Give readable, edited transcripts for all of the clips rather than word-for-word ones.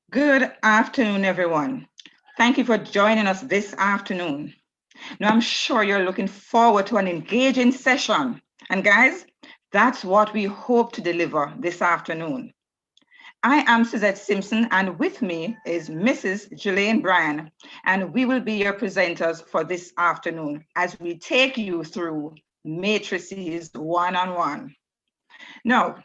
Good afternoon, everyone. Thank you for joining us this afternoon. Now, I'm sure you're looking forward to an engaging session. And guys, that's what we hope to deliver this afternoon. I am Suzette Simpson, and with me is Mrs. Jelaine Bryan, and we will be your presenters for this afternoon as we take you through Matrices one-on-one. Now,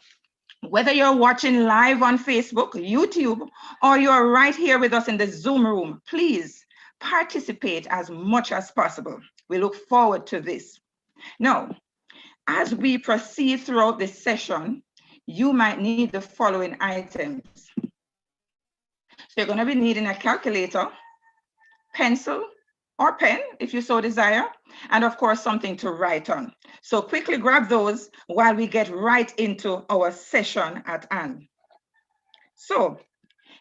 whether you're watching live on Facebook, YouTube, or you're right here with us in the Zoom room, please participate as much as possible. We look forward to this. Now, as we proceed throughout this session, you might need the following items. So you're going to be needing a calculator, pencil, or pen if you so desire, and of course something to write on. So quickly grab those while we get right into our session at hand. So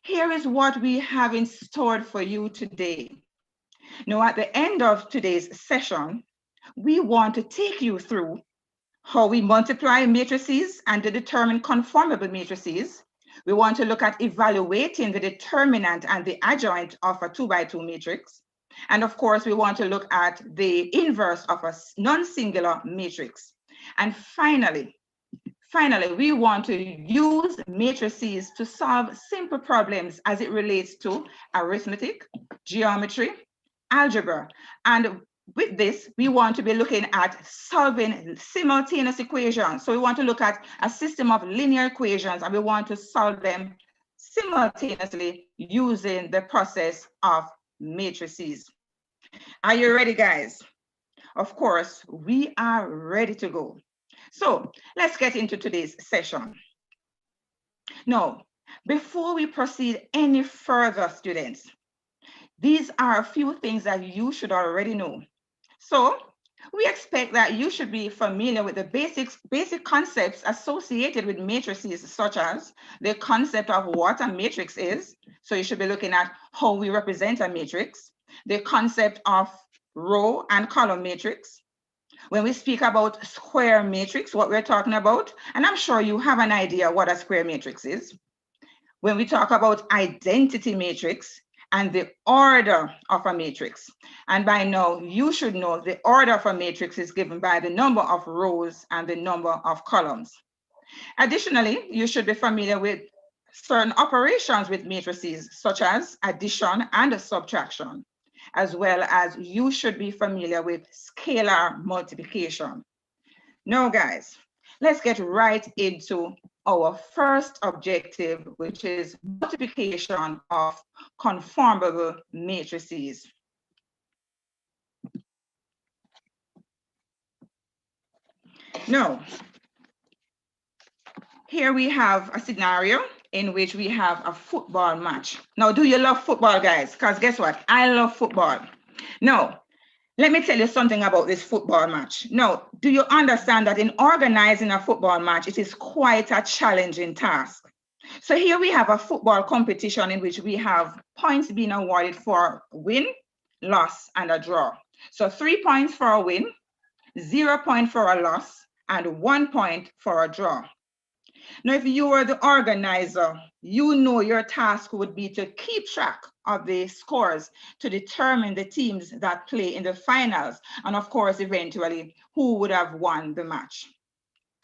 here is what we have in store for you today. Now, at the end of today's session, we want to take you through how we multiply matrices and to determine conformable matrices. We want to look at evaluating the determinant and the adjoint of a 2x2 matrix. And of course, we want to look at the inverse of a non-singular matrix. And finally, we want to use matrices to solve simple problems as it relates to arithmetic, geometry, algebra. And with this, we want to be looking at solving simultaneous equations. So we want to look at a system of linear equations, and we want to solve them simultaneously using the process of matrices. Are you ready, guys? Of course, we are ready to go. So let's get into today's session. Now, before we proceed any further, students, these are a few things that you should already know. So we expect that you should be familiar with the basic concepts associated with matrices, such as the concept of what a matrix is. So you should be looking at how we represent a matrix, the concept of row and column matrix. When we speak about square matrix, what we're talking about, and I'm sure you have an idea what a square matrix is. When we talk about identity matrix and the order of a matrix. And by now, you should know the order of a matrix is given by the number of rows and the number of columns. Additionally, you should be familiar with certain operations with matrices, such as addition and subtraction, as well as you should be familiar with scalar multiplication. Now, guys, let's get right into our first objective, which is multiplication of conformable matrices. Now, here we have a scenario in which we have a football match. Now, do you love football, guys? Because guess what? I love football. Now, let me tell you something about this football match. Now, do you understand that in organizing a football match, it is quite a challenging task? So here we have a football competition in which we have points being awarded for win, loss, and a draw. So 3 points for a win, 0 point for a loss, and 1 point for a draw. Now, if you were the organizer, you know your task would be to keep track of the scores to determine the teams that play in the finals, and of course, eventually, who would have won the match.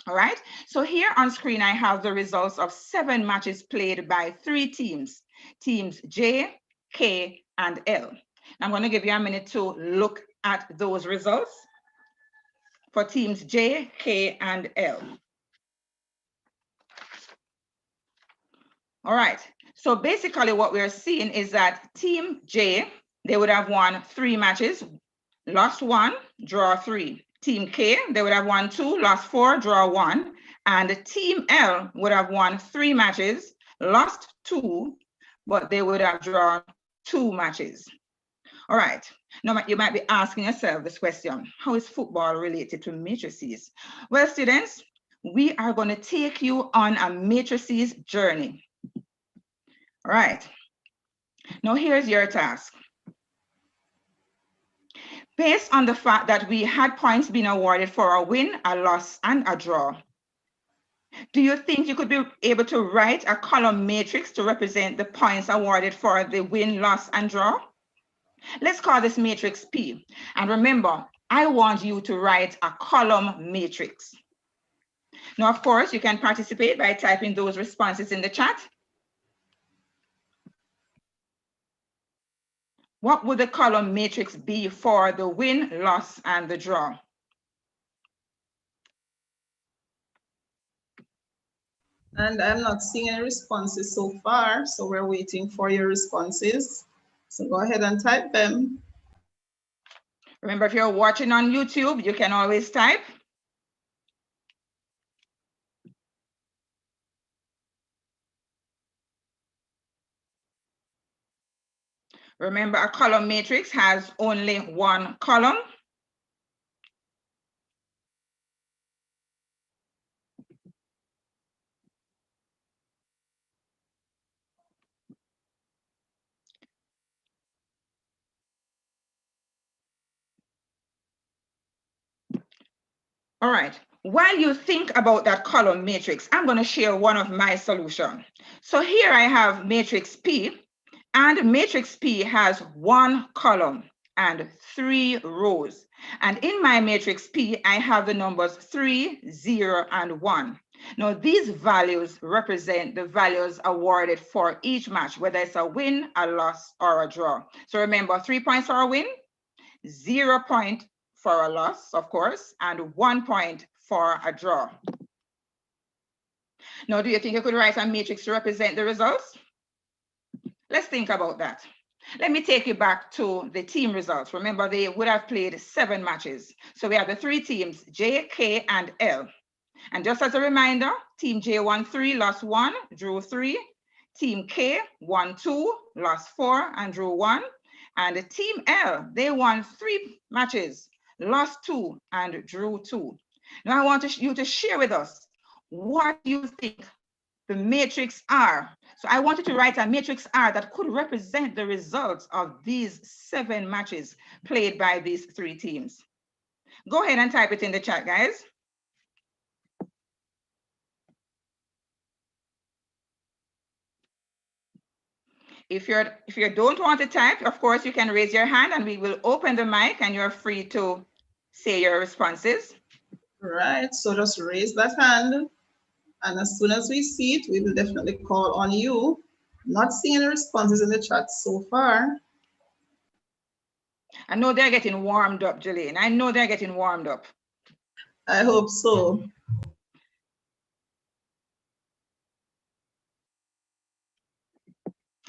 All right, so here on screen, I have the results of 7 matches played by 3 teams, teams J, K, and L. I'm going to give you a minute to look at those results for teams J, K, and L. All right, so basically what we're seeing is that team J, they would have won 3 matches, lost 1, draw 3. Team K, they would have won 2, lost 4, draw 1. And team L would have won 3 matches, lost 2, but they would have drawn 2 matches. All right, now you might be asking yourself this question: how is football related to matrices? Well, students, we are going to take you on a matrices journey. All right, now here's your task. Based on the fact that we had points being awarded for a win, a loss, and a draw, Do you think you could be able to write a column matrix to represent the points awarded for the win, loss, and draw? Let's call this matrix P. And remember, I want you to write a column matrix. Now, of course, you can participate by typing those responses in the chat. What would the column matrix be for the win, loss, and the draw? And I'm not seeing any responses so far, so we're waiting for your responses. So go ahead and type them. Remember, if you're watching on YouTube, you can always type. Remember, a column matrix has only one column. All right, while you think about that column matrix, I'm going to share one of my solutions. So here I have matrix P, and matrix P has one column and 3 rows. And in my matrix P, I have the numbers 3, 0, and 1. Now, these values represent the values awarded for each match, whether it's a win, a loss, or a draw. So remember, 3 points for a win, 0 point for a loss, of course, and 1 point for a draw. Now, do you think you could write a matrix to represent the results? Let's think about that. Let me take you back to the team results. Remember, they would have played 7 matches. So we have the 3 teams, J, K, and L. And just as a reminder, team J won 3, lost 1, drew 3. Team K won 2, lost 4, and drew 1. And team L, they won 3 matches, lost 2, and drew 2. Now I want you to share with us what you think the matrix R. So I wanted to write a matrix R that could represent the results of these 7 matches played by these 3 teams. Go ahead and type it in the chat, guys. If you don't want to type, of course, you can raise your hand and we will open the mic and you're free to say your responses. Right, so just raise that hand. And as soon as we see it, we will definitely call on you. Not seeing any responses in the chat so far. I know they're getting warmed up, Jolene. I know they're getting warmed up. I hope so.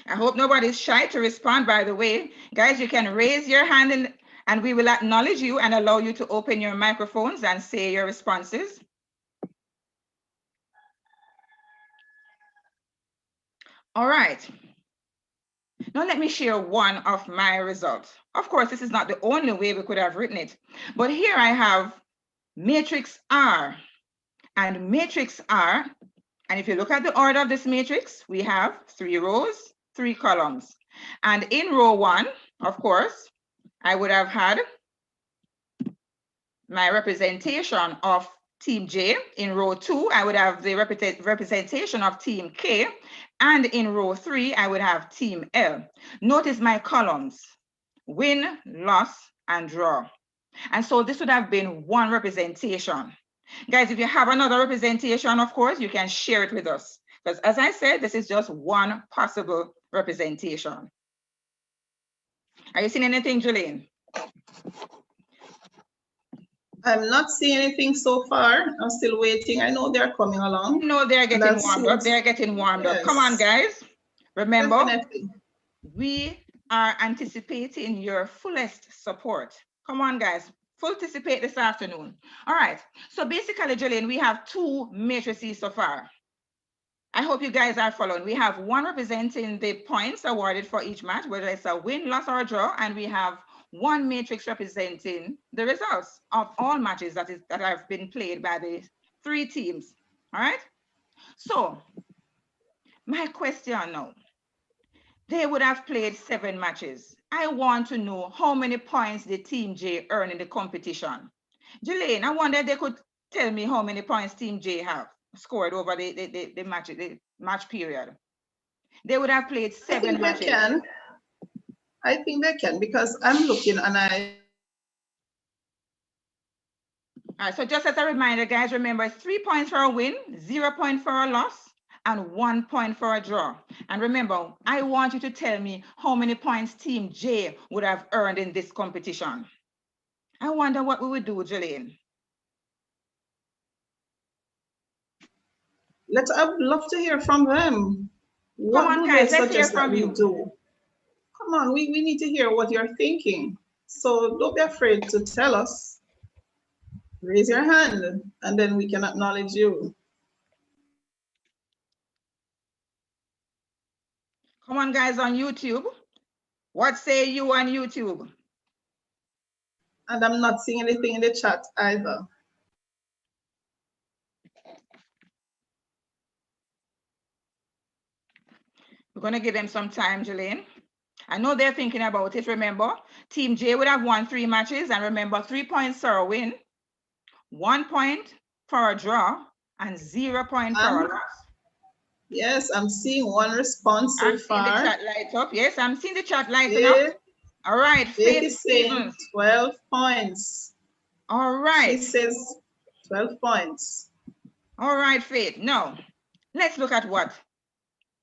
I hope nobody's shy to respond, by the way. Guys, you can raise your hand and we will acknowledge you and allow you to open your microphones and say your responses. All right. Now let me share one of my results. Of course, this is not the only way we could have written it, but here I have matrix R. And matrix R, and if you look at the order of this matrix, we have 3 rows, 3 columns. And in row 1, of course, I would have had my representation of team J. In row 2, I would have the representation of team K. And in row 3, I would have team L. Notice my columns, win, loss, and draw. And so this would have been one representation. Guys, if you have another representation, of course, you can share it with us. Because as I said, this is just one possible representation. Are you seeing anything, Jolene? I'm not seeing anything so far. I'm still waiting. I know they're coming along. No, they're getting warmed up. They're getting warmed up. Come on, guys. Remember, definitely, we are anticipating your fullest support. Come on, guys. Participate this afternoon. All right. So basically, Jolene, we have 2 matrices so far. I hope you guys are following. We have one representing the points awarded for each match, whether it's a win, loss, or a draw, and we have one matrix representing the results of all matches that have been played by the 3 teams. All right. So my question now, they would have played 7 matches. I want to know how many points did Team J earn in the competition. Jolene, I wonder if they could tell me how many points Team J have. scored over the match period. They would have played I 7 think they matches. can. I think they can because I'm looking and I. All right, so just as a reminder, guys, remember 3 points for a win, 0 point for a loss, and 1 point for a draw. And remember, I want you to tell me how many points Team J would have earned in this competition. I wonder what we would do, Jillian. I'd love to hear from them. Come What on, do they guys, let's hear suggest that from we you. do? Come on, we need to hear what you're thinking. So don't be afraid to tell us. Raise your hand and then we can acknowledge you. Come on, guys, on YouTube. What say you on YouTube? And I'm not seeing anything in the chat either. We're going to give them some time, Jillian. I know they're thinking about it. Remember, Team J would have won 3 matches. And remember, 3 points for a win, 1 point for a draw, and 0 point for a loss. Yes, I'm seeing one response so far. I'm seeing the chat light up. Yes, I'm seeing the chat lighting up. All right, Faith is saying 12 points. All right. She says 12 points. All right, Faith. Now, let's look at what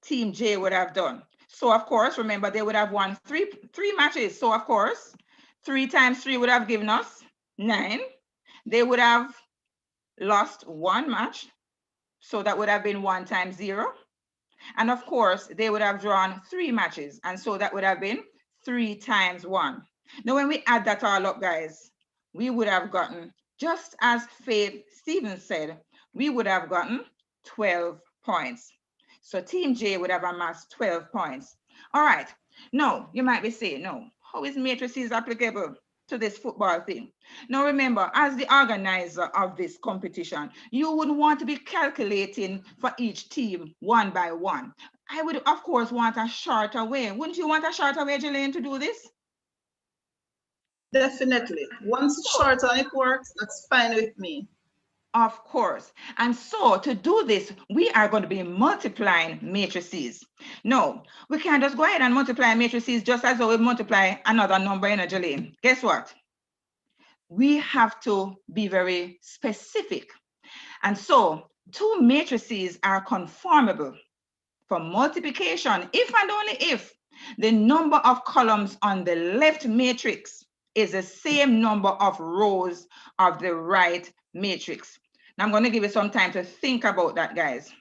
Team J would have done. So, of course, remember, they would have won three matches. So, of course, 3 times 3 would have given us 9. They would have lost 1 match. So that would have been 1 times 0. And of course, they would have drawn 3 matches. And so that would have been 3 times 1. Now, when we add that all up, guys, we would have gotten, just as Faith Stevens said, we would have gotten 12 points. So Team J would have amassed 12 points. All right. Now, you might be saying, no, how is matrices applicable to this football thing? Now, remember, as the organizer of this competition, you wouldn't want to be calculating for each team 1 by 1. I would, of course, want a shorter way. Wouldn't you want a shorter way, Jillian, to do this? Definitely. Once it's short and it works, that's fine with me. Of course. And so to do this, we are going to be multiplying matrices. No, we can't just go ahead and multiply matrices just as though we multiply another number in a Jillian. Guess what? We have to be very specific. And so 2 matrices are conformable for multiplication if and only if the number of columns on the left matrix is the same number of rows of the right matrix. Now I'm going to give you some time to think about that, guys.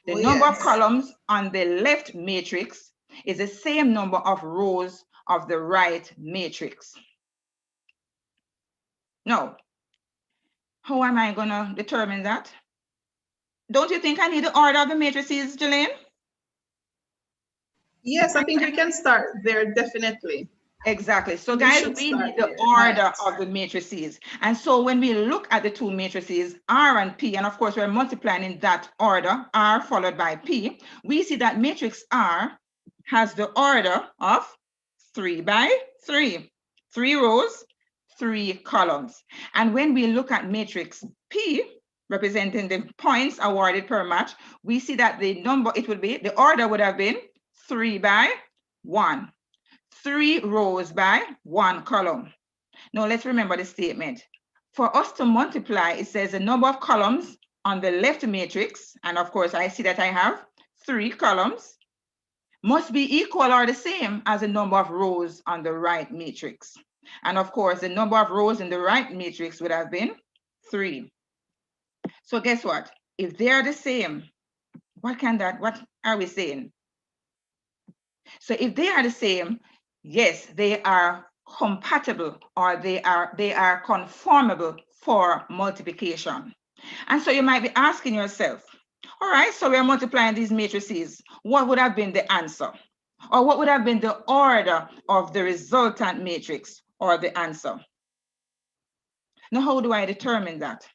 The number of columns on the left matrix is the same number of rows of the right matrix. Now, how am I going to determine that? Don't you think I need the order of the matrices, Jillian? Yes, I think we can start there, definitely. Exactly. So guys, we need the order of the matrices. And so when we look at the 2 matrices, R and P, and of course we're multiplying in that order, R followed by P, we see that matrix R has the order of 3 by 3. 3 rows, 3 columns. And when we look at matrix P, representing the points awarded per match, we see that the order would have been 3 by 1. 3 rows by 1 column. Now let's remember the statement. For us to multiply, it says the number of columns on the left matrix, and of course I see that I have 3 columns, must be equal or the same as the number of rows on the right matrix. And of course, the number of rows in the right matrix would have been 3. So guess what? If they're the same, what are we saying? So if they are the same, yes, they are compatible, or they are conformable for multiplication. And so you might be asking yourself, all right, so we're multiplying these matrices. What would have been the answer? Or what would have been the order of the resultant matrix or the answer? Now, how do I determine that?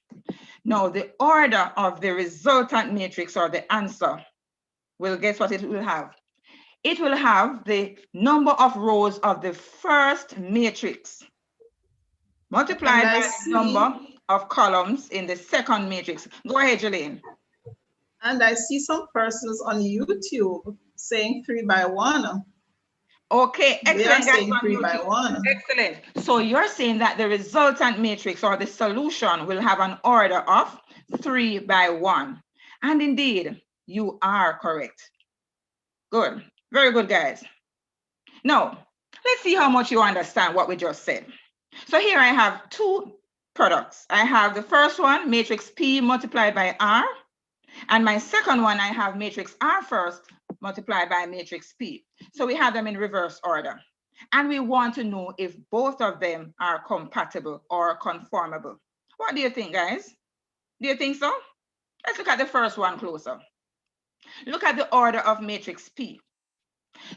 Now, the order of the resultant matrix or the answer, well, guess what it will have? It will have the number of rows of the first matrix multiplied by the number of columns in the second matrix. Go ahead, Jillian. And I see some persons on YouTube saying 3 by 1. Okay, They are excellent, guys, saying on 3 by YouTube. 1. Excellent. So you're saying that the resultant matrix or the solution will have an order of 3 by 1. And indeed, you are correct. Good. Very good, guys. Now, let's see how much you understand what we just said. So here I have two products. I have the first one, matrix P multiplied by R. And my second one, I have matrix R first multiplied by matrix P. So we have them in reverse order. And we want to know if both of them are compatible or conformable. What do you think, guys? Do you think so? Let's look at the first one closer. Look at the order of matrix P.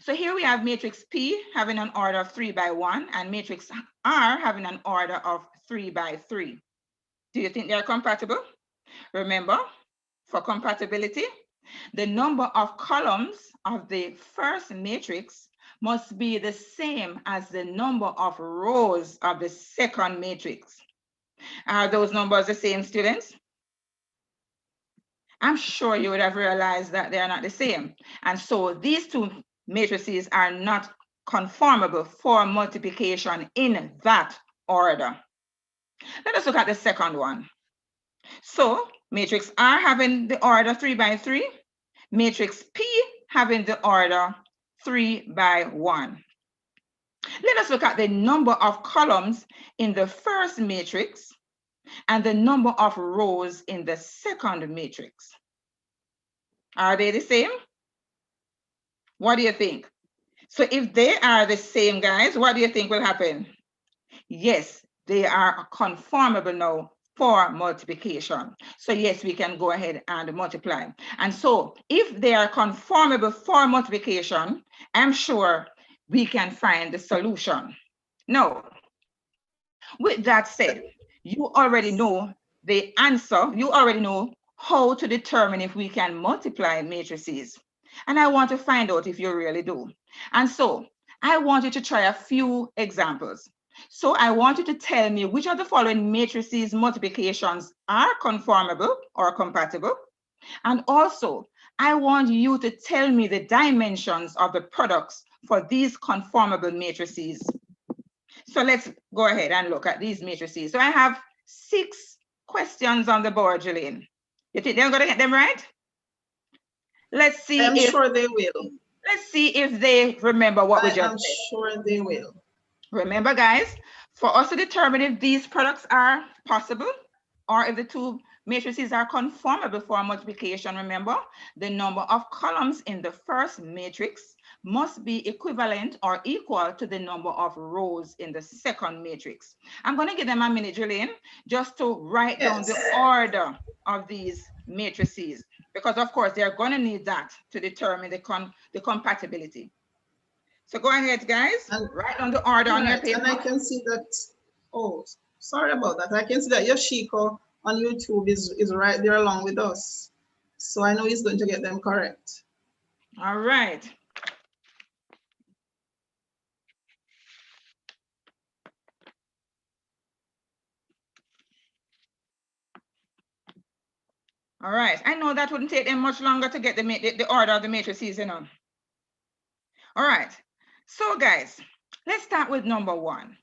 So here we have matrix P having an order of 3 by 1 and matrix R having an order of 3 by 3. Do you think they're compatible? Remember, for compatibility, the number of columns of the first matrix must be the same as the number of rows of the second matrix. Are those numbers the same, students? I'm sure you would have realized that they are not the same. And so these two matrices are not conformable for multiplication in that order. Let us look at the second one. So matrix R having the order 3 by 3, matrix P having the order 3 by 1. Let us look at the number of columns in the first matrix and the number of rows in the second matrix. Are they the same? What do you think? So if they are the same, guys, what do you think will happen? Yes, they are conformable now for multiplication. So yes, we can go ahead and multiply. And so if they are conformable for multiplication, I'm sure we can find the solution. Now, with that said, you already know the answer. You already know how to determine if we can multiply matrices. And I want to find out if you really do. And so I want you to try a few examples. So I want you to tell me which of the following matrices multiplications are conformable or compatible. And also, I want you to tell me the dimensions of the products for these conformable matrices. So let's go ahead and look at these matrices. So I have 6 questions on the board, Jillian. You think they're going to get them right? Let's see. I'm sure they will. Let's see if they remember what we just said. I'm sure they will. Remember, guys, for us to determine if these products are possible or if the two matrices are conformable for multiplication, remember, the number of columns in the first matrix must be equivalent or equal to the number of rows in the second matrix. I'm going to give them a minute, Julian, just to write down the order of these matrices, because of course they're going to need that to determine the compatibility. So go ahead, guys, and write down the order on your paper. And I can see that, oh, sorry about that. I can see that Yoshiko on YouTube is right there along with us. So I know he's going to get them correct. All right. All right, I know that wouldn't take them much longer to get the order of the matrices, you know. All right, so guys, let's start with number 1.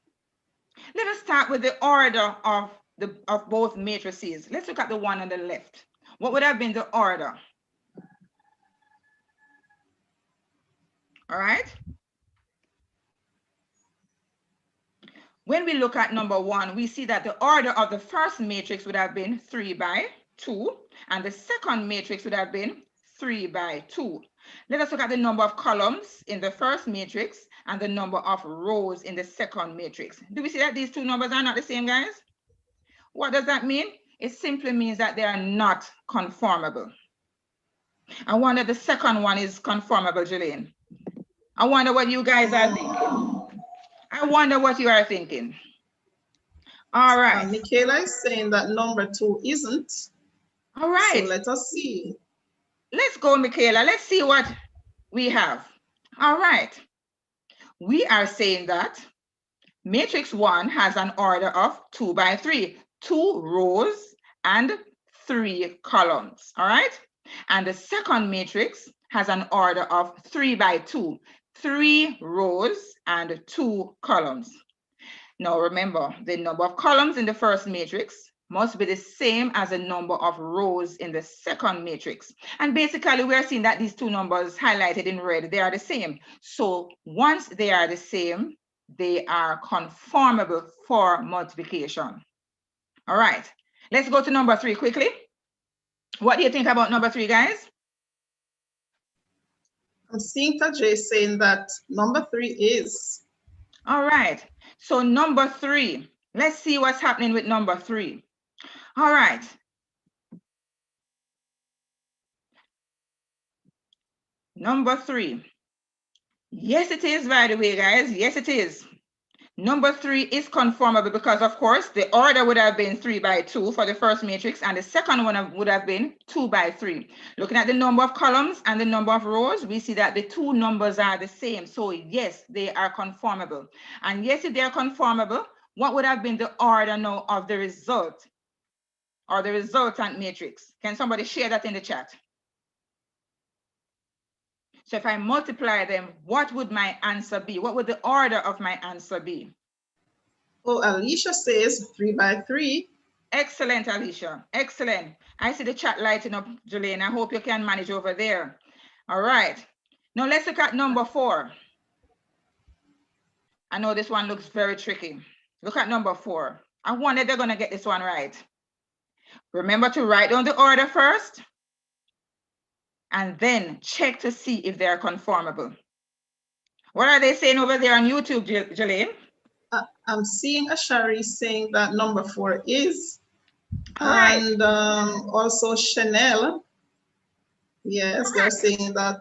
Let us start with the order of both matrices. Let's look at the one on the left. What would have been the order? All right. When we look at number 1, we see that the order of the first matrix would have been 3 by 2, and the second matrix would have been 3 by 2. Let us look at the number of columns in the first matrix and the number of rows in the second matrix. Do we see that these two numbers are not the same, guys? What does that mean? It simply means that they are not conformable. I wonder if the second one is conformable, Jillian. I wonder what you guys are thinking. I wonder what you are thinking. All right. Michaela is saying that number 2 isn't. All right. So let us see. Let's go, Michaela. Let's see what we have. All right. We are saying that matrix 1 has an order of 2 by 3, 2 rows and 3 columns. All right. And the second matrix has an order of 3 by 2, 3 rows and 2 columns. Now remember, the number of columns in the first matrix must be the same as the number of rows in the second matrix. And basically, we're seeing that these two numbers highlighted in red, they are the same. So once they are the same, they are conformable for multiplication. All right, let's go to number 3 quickly. What do you think about number 3, guys? I'm seeing Tajay saying that number 3 is. All right, so number 3, let's see what's happening with number 3. All right. Number 3. Yes, it is, by the way, guys. Yes, it is. Number 3 is conformable because, of course, the order would have been 3 by 2 for the first matrix, and the second one would have been 2 by 3. Looking at the number of columns and the number of rows, we see that the two numbers are the same. So, yes, they are conformable. And yes, if they are conformable, what would have been the order now of the result or the resultant matrix? Can somebody share that in the chat? So if I multiply them, what would my answer be? What would the order of my answer be? Oh, Alicia says 3 by 3. Excellent, Alicia. Excellent. I see the chat lighting up, Jolene. I hope you can manage over there. All right. Now let's look at number 4. I know this one looks very tricky. Look at number 4. I wonder if they're going to get this one right. Remember to write down the order first and then check to see if they are conformable. What are they saying over there on YouTube, Jolene? I'm seeing Ashari saying that number 4 is. Right. And also Chanel. Yes, they're saying that.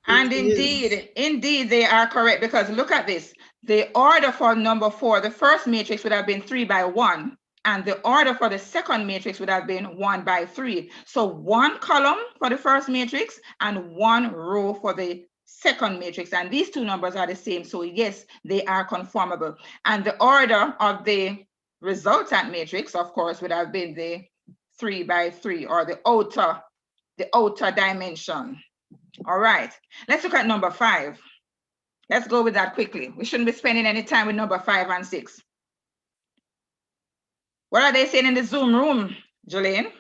And indeed, they are correct, because look at this. The order for number 4, the first matrix would have been 3 by 1. And the order for the second matrix would have been 1 by 3. So 1 column for the first matrix and 1 row for the second matrix. And these two numbers are the same. So yes, they are conformable. And the order of the resultant matrix, of course, would have been the 3 by 3 or the outer dimension. All right, let's look at number 5. Let's go with that quickly. We shouldn't be spending any time with number 5 and 6. What are they saying in the Zoom room, Jolene?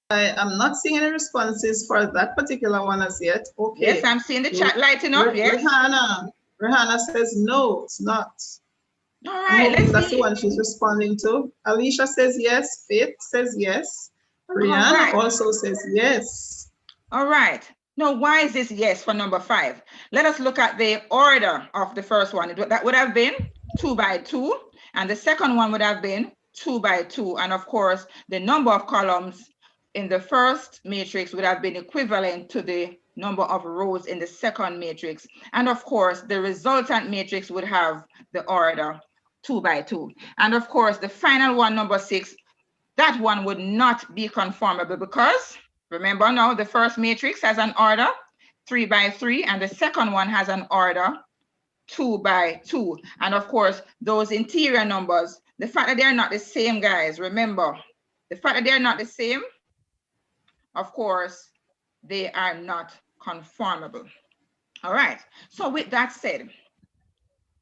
I am not seeing any responses for that particular one as yet. Okay. Yes, I'm seeing the chat lighting up. Yes. Rihanna says no, it's not. All right, let's see. That's the one she's responding to. Alicia says yes. Faith says yes. Rihanna also says yes. All right. Now, why is this yes for number 5? Let us look at the order of the first one. That would have been 2 by 2, and the second one would have been 2 by 2. And of course, the number of columns in the first matrix would have been equivalent to the number of rows in the second matrix. And of course, the resultant matrix would have the order 2 by 2. And of course, the final one, number 6, that one would not be conformable because remember now, the first matrix has an order 3 by 3, and the second one has an order 2 by 2. And of course, those interior numbers, the fact that they're not the same, guys, remember, the fact that they're not the same, of course, they are not conformable. All right, so with that said,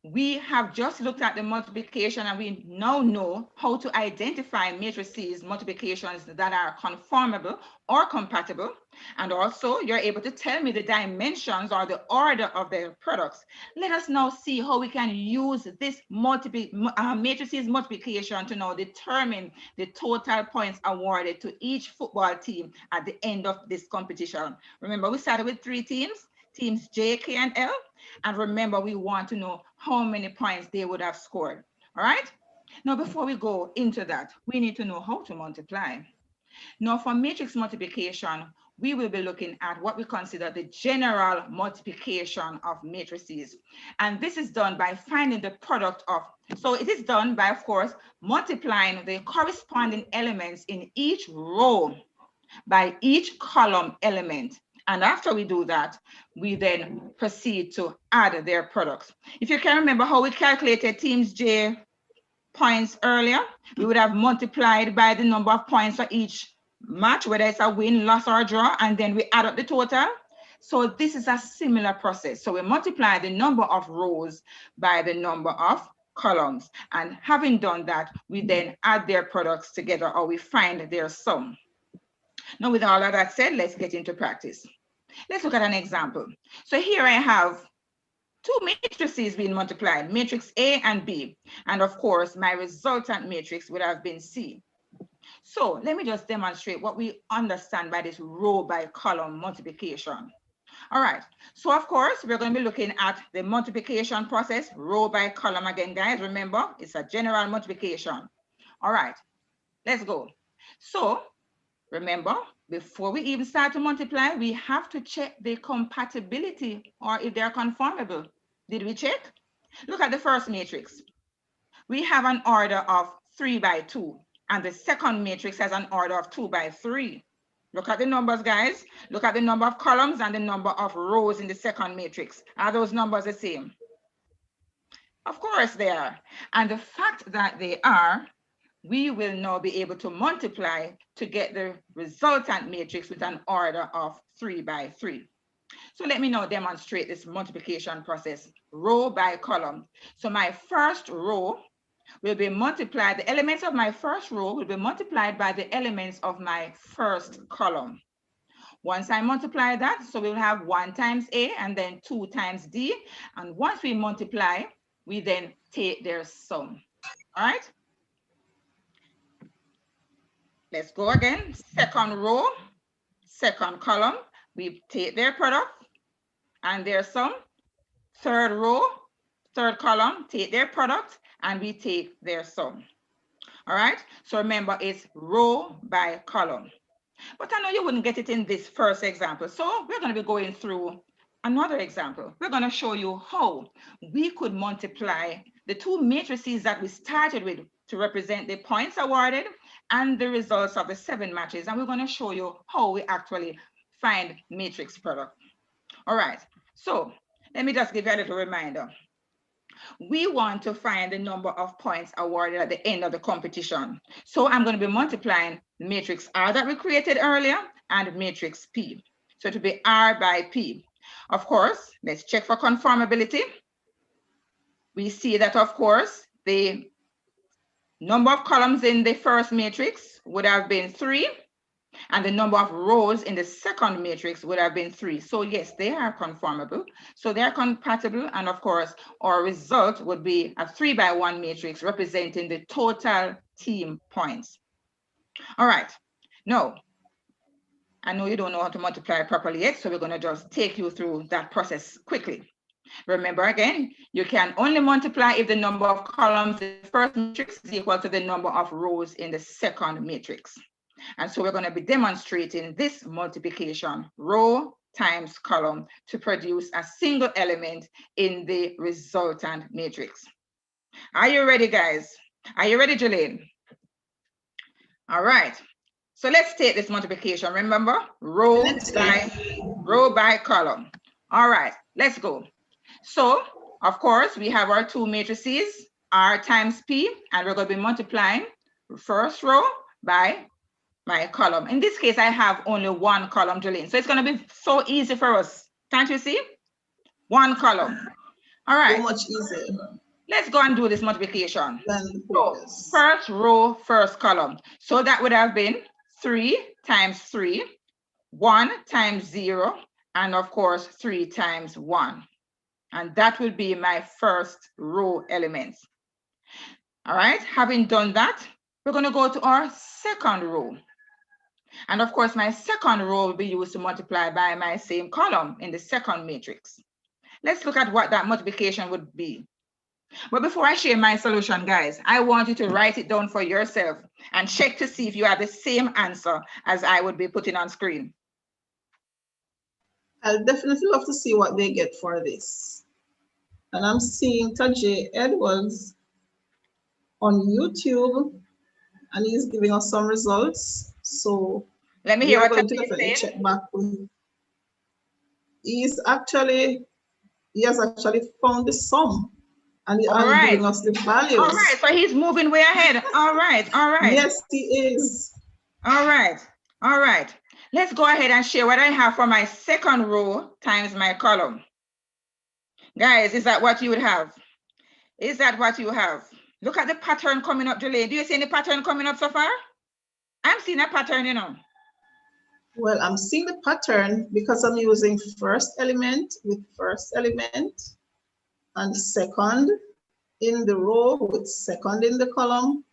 we have just looked at the multiplication, and we now know how to identify matrices multiplications that are conformable or compatible. And also, you're able to tell me the dimensions or the order of their products. Let us now see how we can use this matrices multiplication to now determine the total points awarded to each football team at the end of this competition. Remember, we started with 3 teams. Teams J, K, and L. And remember, we want to know how many points they would have scored. All right? Now, before we go into that, we need to know how to multiply. Now, for matrix multiplication, we will be looking at what we consider the general multiplication of matrices. And this is done by finding the product of, so it is done by, of course, multiplying the corresponding elements in each row by each column element. And after we do that, we then proceed to add their products. If you can remember how we calculated teams J points earlier, we would have multiplied by the number of points for each match, whether it's a win, loss, or draw, and then we add up the total. So this is a similar process. So we multiply the number of rows by the number of columns. And having done that, we then add their products together, or we find their sum. Now, with all of that said, let's get into practice. Let's look at an example. So here I have two matrices being multiplied, matrix A and B. And of course, my resultant matrix would have been C. So let me just demonstrate what we understand by this row by column multiplication. All right, so of course, we're going to be looking at the multiplication process, row by column again, guys. Remember, it's a general multiplication. All right, let's go. So remember, before we even start to multiply, we have to check the compatibility or if they're conformable. Did we check? Look at the first matrix. We have an order of 3 by 2, and the second matrix has an order of 2 by 3. Look at the numbers, guys. Look at the number of columns and the number of rows in the second matrix. Are those numbers the same? Of course they are. And the fact that they are, we will now be able to multiply to get the resultant matrix with an order of 3 by 3. So let me now demonstrate this multiplication process, row by column. So my first row will be multiplied, the elements of my first row will be multiplied by the elements of my first column. Once I multiply that, so we'll have 1 times A and then 2 times D. And once we multiply, we then take their sum. All right? Let's go again. Second row, second column, we take their product and their sum. Third row, third column, take their product and we take their sum. All right, so remember it's row by column. But I know you wouldn't get it in this first example. So we're going to be going through another example. We're going to show you how we could multiply the two matrices that we started with to represent the points awarded and the results of the 7 matches. And we're going to show you how we actually find matrix product. All right, so let me just give you a little reminder. We want to find the number of points awarded at the end of the competition. So I'm going to be multiplying matrix R that we created earlier and matrix P. So it will be R by P. Of course, let's check for conformability. We see that, of course, the number of columns in the first matrix would have been 3. And the number of rows in the second matrix would have been 3. So yes, they are conformable. So they are compatible. And of course, our result would be a 3 by 1 matrix representing the total team points. All right. Now, I know you don't know how to multiply properly yet, so we're going to just take you through that process quickly. Remember again, you can only multiply if the number of columns in the first matrix is equal to the number of rows in the second matrix. And so we're going to be demonstrating this multiplication, row times column, to produce a single element in the resultant matrix. Are you ready, guys? Are you ready, Jolene? All right. So let's take this multiplication. Remember, row by column. All right, let's go. So, of course, we have our two matrices, R times P, and we're going to be multiplying first row by my column. In this case, I have only one column, Jolene. So it's going to be so easy for us. Can't you see? One column. All right. So much easier. Let's go and do this multiplication. So first row, first column. So that would have been 3 times 3, 1 times 0, and of course, 3 times 1. And that will be my first row elements. All right. Having done that, we're going to go to our second row. And of course, my second row will be used to multiply by my same column in the second matrix. Let's look at what that multiplication would be. But before I share my solution, guys, I want you to write it down for yourself and check to see if you have the same answer as I would be putting on screen. I'll definitely love to see what they get for this. And I'm seeing Tajay Edwards on YouTube, and he's giving us some results. So let me hear what going to definitely check back with. He has actually found the sum, and he's giving us the values. All right, so he's moving way ahead. All right. Yes, he is. All right. All right, let's go ahead and share what I have for my second row times my column. Guys, is that what you would have? Is that what you have? Look at the pattern coming up, Julie. Do you see any pattern coming up so far? I'm seeing a pattern, you know. Well, I'm seeing the pattern because I'm using first element with first element and second in the row with second in the column,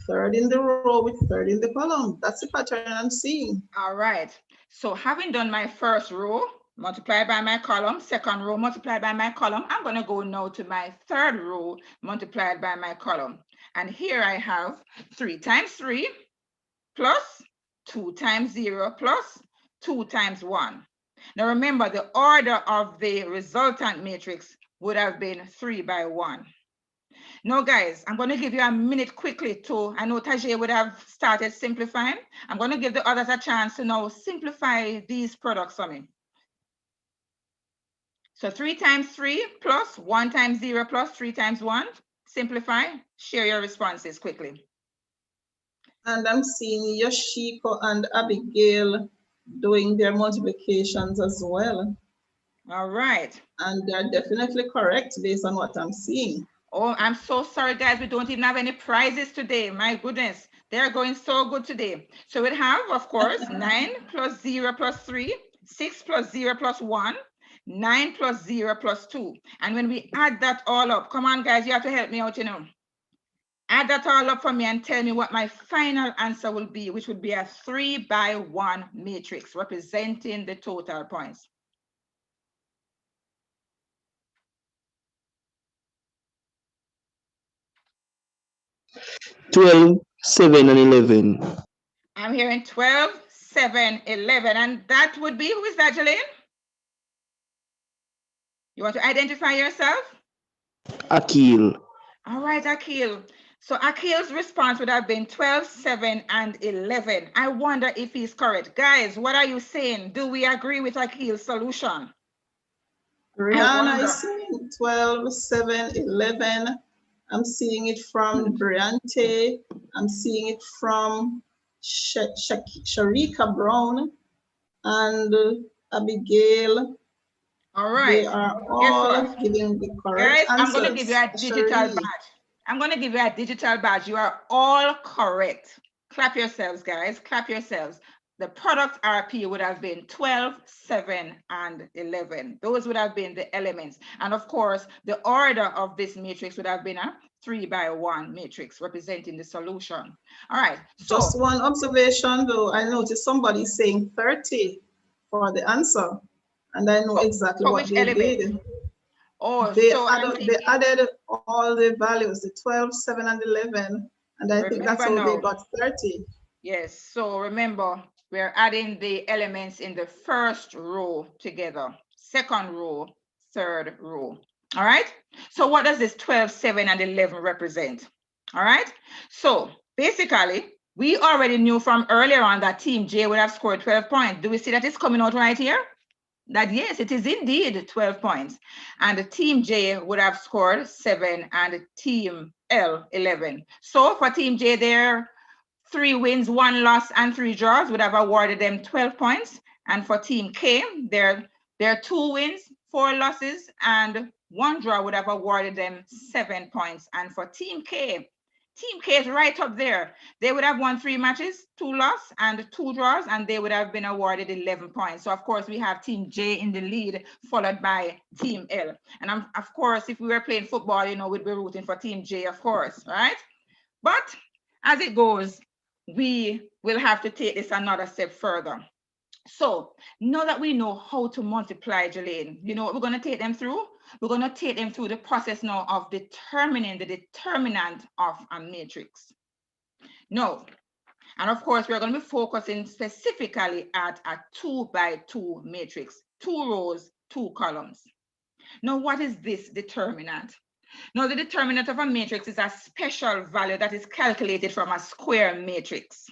third in the row with third in the column. That's the pattern I'm seeing. All right. So having done my first row multiplied by my column, second row multiplied by my column, I'm going to go now to my third row multiplied by my column. And here I have 3 times 3 plus 2 times 0 plus 2 times 1. Now remember, the order of the resultant matrix would have been 3 by 1. Now, guys, I'm going to give you a minute quickly to, I know Tajay would have started simplifying. I'm going to give the others a chance to now simplify these products for me. So 3 times 3 plus 1 times 0 plus 3 times 1. Simplify. Share your responses quickly. And I'm seeing Yoshiko and Abigail doing their multiplications as well. All right. And they're definitely correct based on what I'm seeing. Oh, I'm so sorry, guys. We don't even have any prizes today. My goodness. They're going so good today. So we'd have, of course, 9 plus 0 plus 3, 6 plus 0 plus 1, 9 plus 0 plus 2. And when we add that all up, come on, guys, you have to help me out, you know. Add that all up for me and tell me what my final answer will be, which would be a 3 by 1 matrix representing the total points. 12, 7, and 11. I'm hearing 12, 7, 11. And that would be, who is that, Jelaine? You want to identify yourself? Akil. All right, Akil. So Akil's response would have been 12, 7, and 11. I wonder if he's correct. Guys, what are you saying? Do we agree with Akil's solution? Rihanna is seeing 12, 7, 11. I'm seeing it from Briante. I'm seeing it from Sharika Brown and Abigail. All right. They are all giving the correct answers. I'm going to give you a digital badge. I'm going to give you a digital badge. You are all correct. Clap yourselves, guys. Clap yourselves. The product RP would have been 12, 7, and 11. Those would have been the elements. And of course, the order of this matrix would have been a 3 by 1 matrix representing the solution. All right. So, just one observation, though. I noticed somebody saying 30 for the answer. And I know exactly what they did. Oh, they added all the values, the 12, 7, and 11. And I think that's how they got 30. Yes, so remember, we're adding the elements in the first row together, second row, third row. All right, so what does this 12, 7, and 11 represent? All right, so basically, we already knew from earlier on that Team J would have scored 12 points. Do we see that it's coming out right here? That yes, it is indeed 12 points. And the Team J would have scored 7 and Team L 11. So for Team J, their 3 wins, 1 loss, and 3 draws would have awarded them 12 points. And for Team K, their 2 wins, 4 losses, and 1 draw would have awarded them 7 points. And for Team K is right up there. They would have won 3 matches, 2 losses, and 2 draws, and they would have been awarded 11 points. So of course, we have Team J in the lead, followed by Team L. And of course, if we were playing football, you know, we'd be rooting for Team J, of course, right? But as it goes, we will have to take this another step further. So now that we know how to multiply, Jelaine, you know what we're going to take them through? We're going to take them through the process now of determining the determinant of a matrix. No, and of course, we're going to be focusing specifically at a 2 by 2 matrix, 2 rows, 2 columns. Now, what is this determinant? Now, the determinant of a matrix is a special value that is calculated from a square matrix.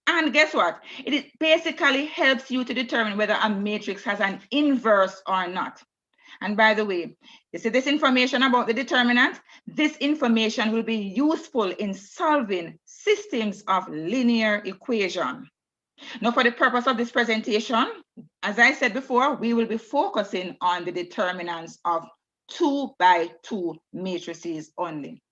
And guess what? It basically helps you to determine whether a matrix has an inverse or not. And by the way, you see this information about the determinant? This information will be useful in solving systems of linear equation. Now, for the purpose of this presentation, as I said before, we will be focusing on the determinants of 2x2 matrices only.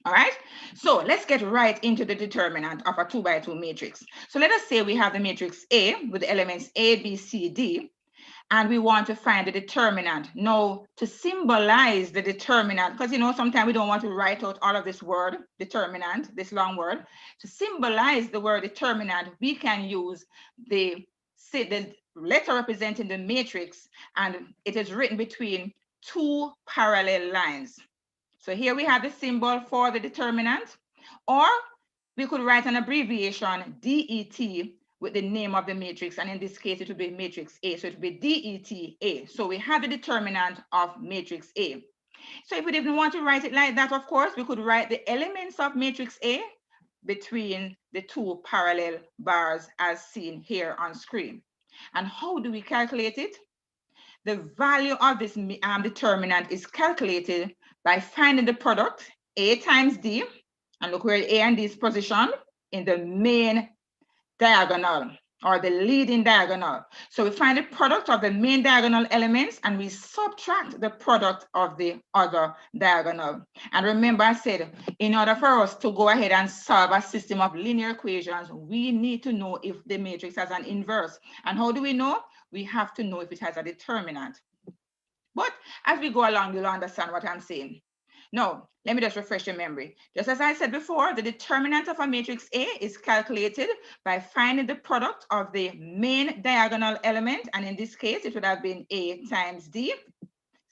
All right, so let's get right into the determinant of a 2x2 matrix. So let us say we have the matrix A with the elements A, B, C, D, and we want to find the determinant. Now, to symbolize the determinant, because sometimes we don't want to write out all of this word, determinant, this long word. To symbolize the word determinant, we can use the letter representing the matrix, and it is written between two parallel lines. So here we have the symbol for the determinant, or we could write an abbreviation, DET, with the name of the matrix, and in this case it would be matrix A, so it would be DETA. So we have the determinant of matrix A. So if we didn't want to write it like that, of course, we could write the elements of matrix A between the two parallel bars as seen here on screen. And how do we calculate it? The value of this determinant is calculated by finding the product A times D, and look where A and D is positioned in the main diagonal or the leading diagonal. So we find the product of the main diagonal elements and we subtract the product of the other diagonal. And remember I said, in order for us to go ahead and solve a system of linear equations, we need to know if the matrix has an inverse. And how do we know? We have to know if it has a determinant. But as we go along, you'll understand what I'm saying. Now, let me just refresh your memory. Just as I said before, the determinant of a matrix A is calculated by finding the product of the main diagonal element, and in this case, it would have been A times D,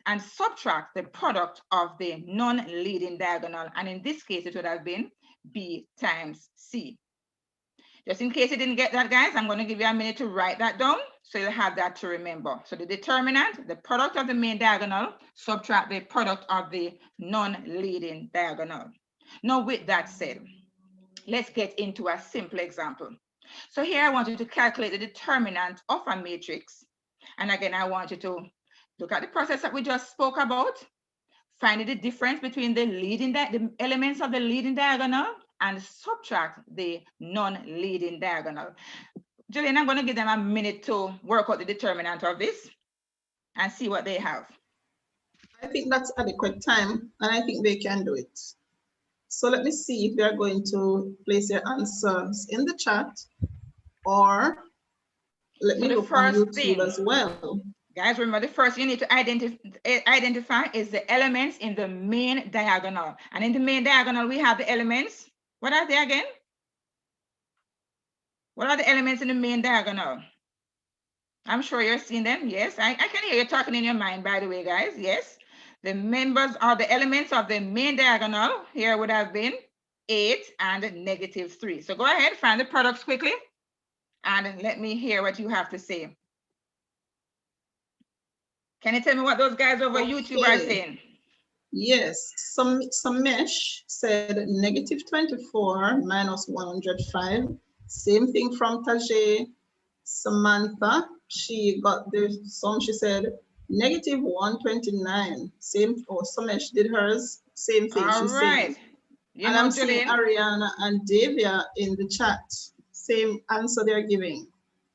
and subtract the product of the non-leading diagonal, and in this case, it would have been B times C. Just in case you didn't get that, guys, I'm going to give you a minute to write that down so you'll have that to remember. So the determinant, the product of the main diagonal, subtract the product of the non-leading diagonal. Now, with that said, let's get into a simple example. So here I want you to calculate the determinant of a matrix. And again, I want you to look at the process that we just spoke about, finding the difference between the elements of the leading diagonal, and subtract the non-leading diagonal. Julian, I'm going to give them a minute to work out the determinant of this and see what they have. I think that's adequate time, and I think they can do it. So let me see if they're going to place their answers in the chat, or let me look on YouTube as well. Guys, remember the first you need to identify is the elements in the main diagonal. And in the main diagonal, we have the elements. What are they again? What are the elements in the main diagonal? I'm sure you're seeing them. Yes, I can hear you talking in your mind, by the way, guys. Yes, the members or the elements of the main diagonal here would have been 8 and -3. So go ahead, find the products quickly and let me hear what you have to say. Can you tell me what those guys over YouTube are saying? Yes, some mesh said -24 minus 105. Same thing from Tajay. Samantha, she got some, she said -129. Same, or Samesh did hers, same thing. All right. And I'm seeing Ariana and Davia in the chat. Same answer they're giving.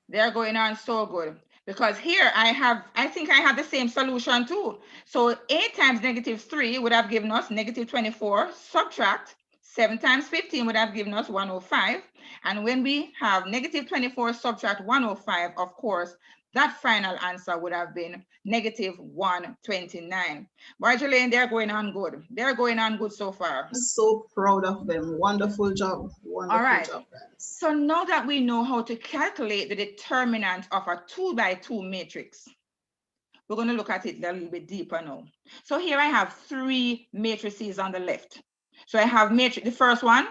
They're going on so good. Because here I think I have the same solution too. So 8 times -3 would have given us -24, subtract 7 times 15 would have given us 105. And when we have -24 subtract 105, of course, that final answer would have been -129. Marjolaine, they're going on good. They're going on good so far. I'm so proud of them. Wonderful job. Wonderful job, guys. So now that we know how to calculate the determinant of a 2x2 matrix, we're going to look at it a little bit deeper now. So here I have 3 matrices on the left. So I have matrix, the first one,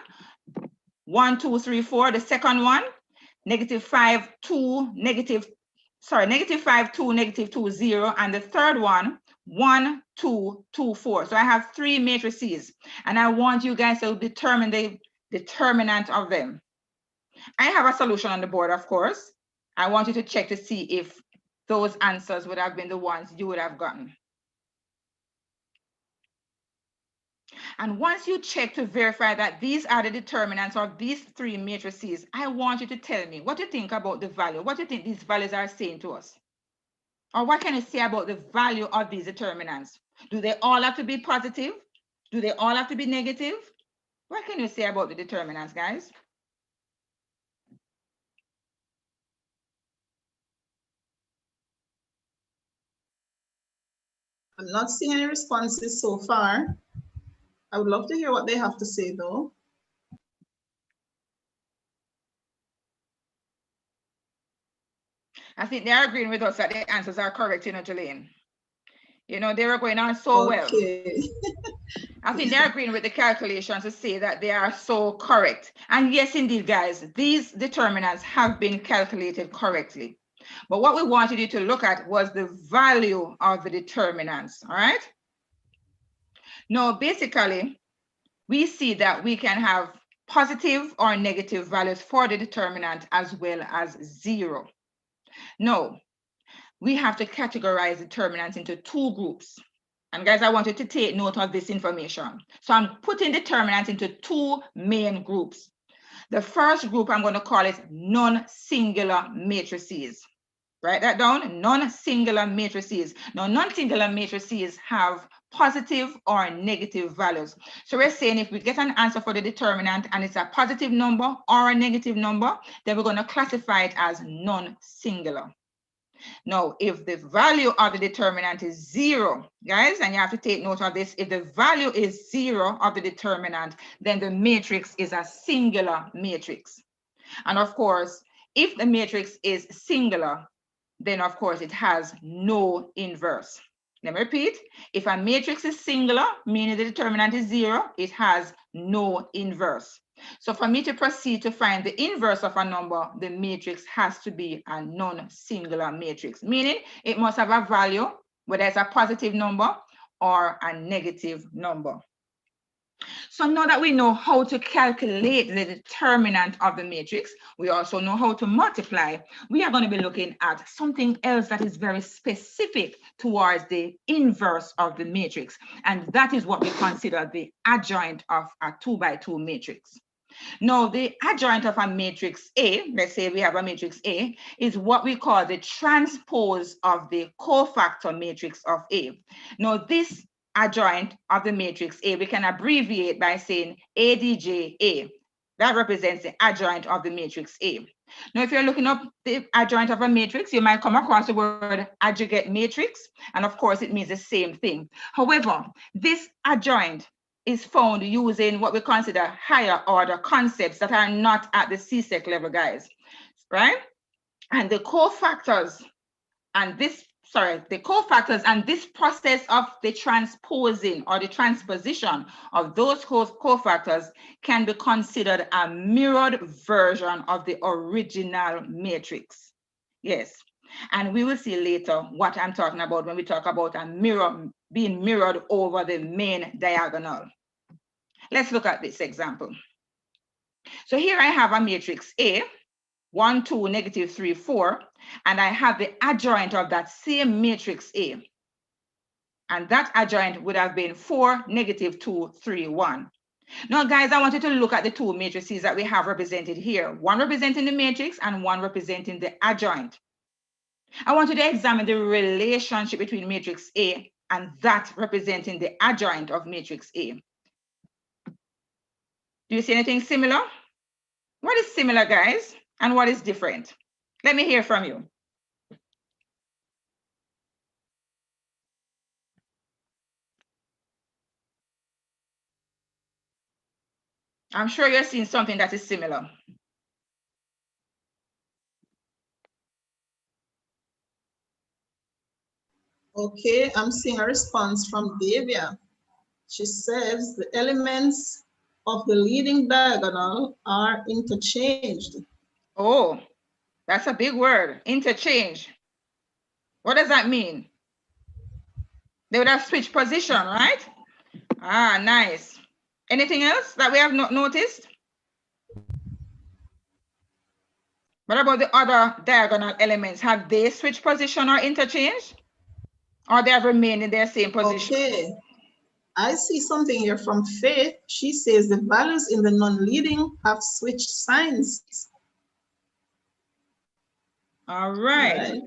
1, 2, 3, 4. The second one, -5, 2, -5, 2, -2, 0. And the third one, 1, 2, 2, 4. So I have 3 matrices, and I want you guys to determine the determinant of them. I have a solution on the board, of course. I want you to check to see if those answers would have been the ones you would have gotten. And once you check to verify that these are the determinants of these three matrices, I want you to tell me what you think about the value. What do you think these values are saying to us? Or what can you say about the value of these determinants? Do they all have to be positive? Do they all have to be negative? What can you say about the determinants, guys? I'm not seeing any responses so far. I would love to hear what they have to say, though. I think they're agreeing with us that the answers are correct, Jelaine. They were going on so well. I think they're agreeing with the calculations to say that they are so correct. And yes, indeed, guys, these determinants have been calculated correctly. But what we wanted you to look at was the value of the determinants, all right? Now, basically, we see that we can have positive or negative values for the determinant as well as zero. Now, we have to categorize determinants into two groups. And guys, I want you to take note of this information. So I'm putting determinants into two main groups. The first group, I'm going to call it non-singular matrices. Write that down, non-singular matrices. Now, non-singular matrices have positive or negative values. So we're saying if we get an answer for the determinant and it's a positive number or a negative number, then we're going to classify it as non-singular. Now, if the value of the determinant is zero, guys, and you have to take note of this, if the value is zero of the determinant, then the matrix is a singular matrix. And of course, if the matrix is singular, then of course it has no inverse. Let me repeat, if a matrix is singular, meaning the determinant is zero, it has no inverse. So for me to proceed to find the inverse of a number, the matrix has to be a non-singular matrix, meaning it must have a value, whether it's a positive number or a negative number. So now that we know how to calculate the determinant of the matrix, we also know how to multiply. We are going to be looking at something else that is very specific towards the inverse of the matrix. And that is what we consider the adjoint of a 2x2 matrix. Now, the adjoint of a matrix A, let's say we have a matrix A, is what we call the transpose of the cofactor matrix of A. Now, this adjoint of the matrix A, we can abbreviate by saying ADJA. That represents the adjoint of the matrix A. Now, if you're looking up the adjoint of a matrix, you might come across the word adjugate matrix, and of course, it means the same thing. However, this adjoint is found using what we consider higher order concepts that are not at the CSEC level, guys, right? And the cofactors and this process of the transposing or the transposition of those cofactors can be considered a mirrored version of the original matrix. Yes, and we will see later what I'm talking about when we talk about a mirror being mirrored over the main diagonal. Let's look at this example. So here I have a matrix A, 1, 2, negative 3, 4, and I have the adjoint of that same matrix A. And that adjoint would have been 4, negative 2, 3, 1. Now, guys, I want you to look at the two matrices that we have represented here, one representing the matrix and one representing the adjoint. I want you to examine the relationship between matrix A and that representing the adjoint of matrix A. Do you see anything similar? What is similar, guys, and what is different? Let me hear from you. I'm sure you're seeing something that is similar. Okay, I'm seeing a response from Davia. She says the elements of the leading diagonal are interchanged. Oh, that's a big word, interchange. What does that mean? They would have switched position, right? Ah, nice. Anything else that we have not noticed? What about the other diagonal elements? Have they switched position or interchanged? Or they have remained in their same position? Okay, I see something here from Faith. She says the values in the non-leading have switched signs. All right.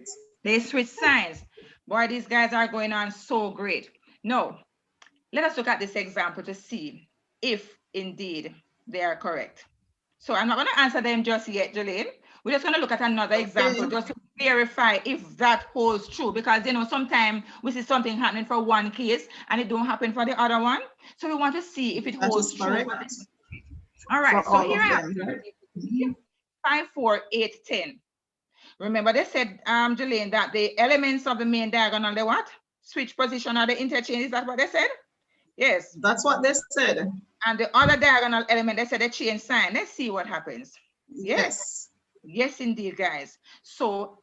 They switch signs. Boy, these guys are going on so great. No, let us look at this example to see if indeed they are correct. So I'm not going to answer them just yet, Jolene. We're just going to look at another example just to verify if that holds true, because you know sometimes we see something happening for one case and it don't happen for the other one. So we want to see if it holds true. All right, so here I have 5, 4, 8, 10. Remember they said, Jolene, that the elements of the main diagonal, they what? Switch position or the interchange, is that what they said? Yes. That's what they said. And the other diagonal element, they said they change sign. Let's see what happens. Yes. Yes, indeed, guys. So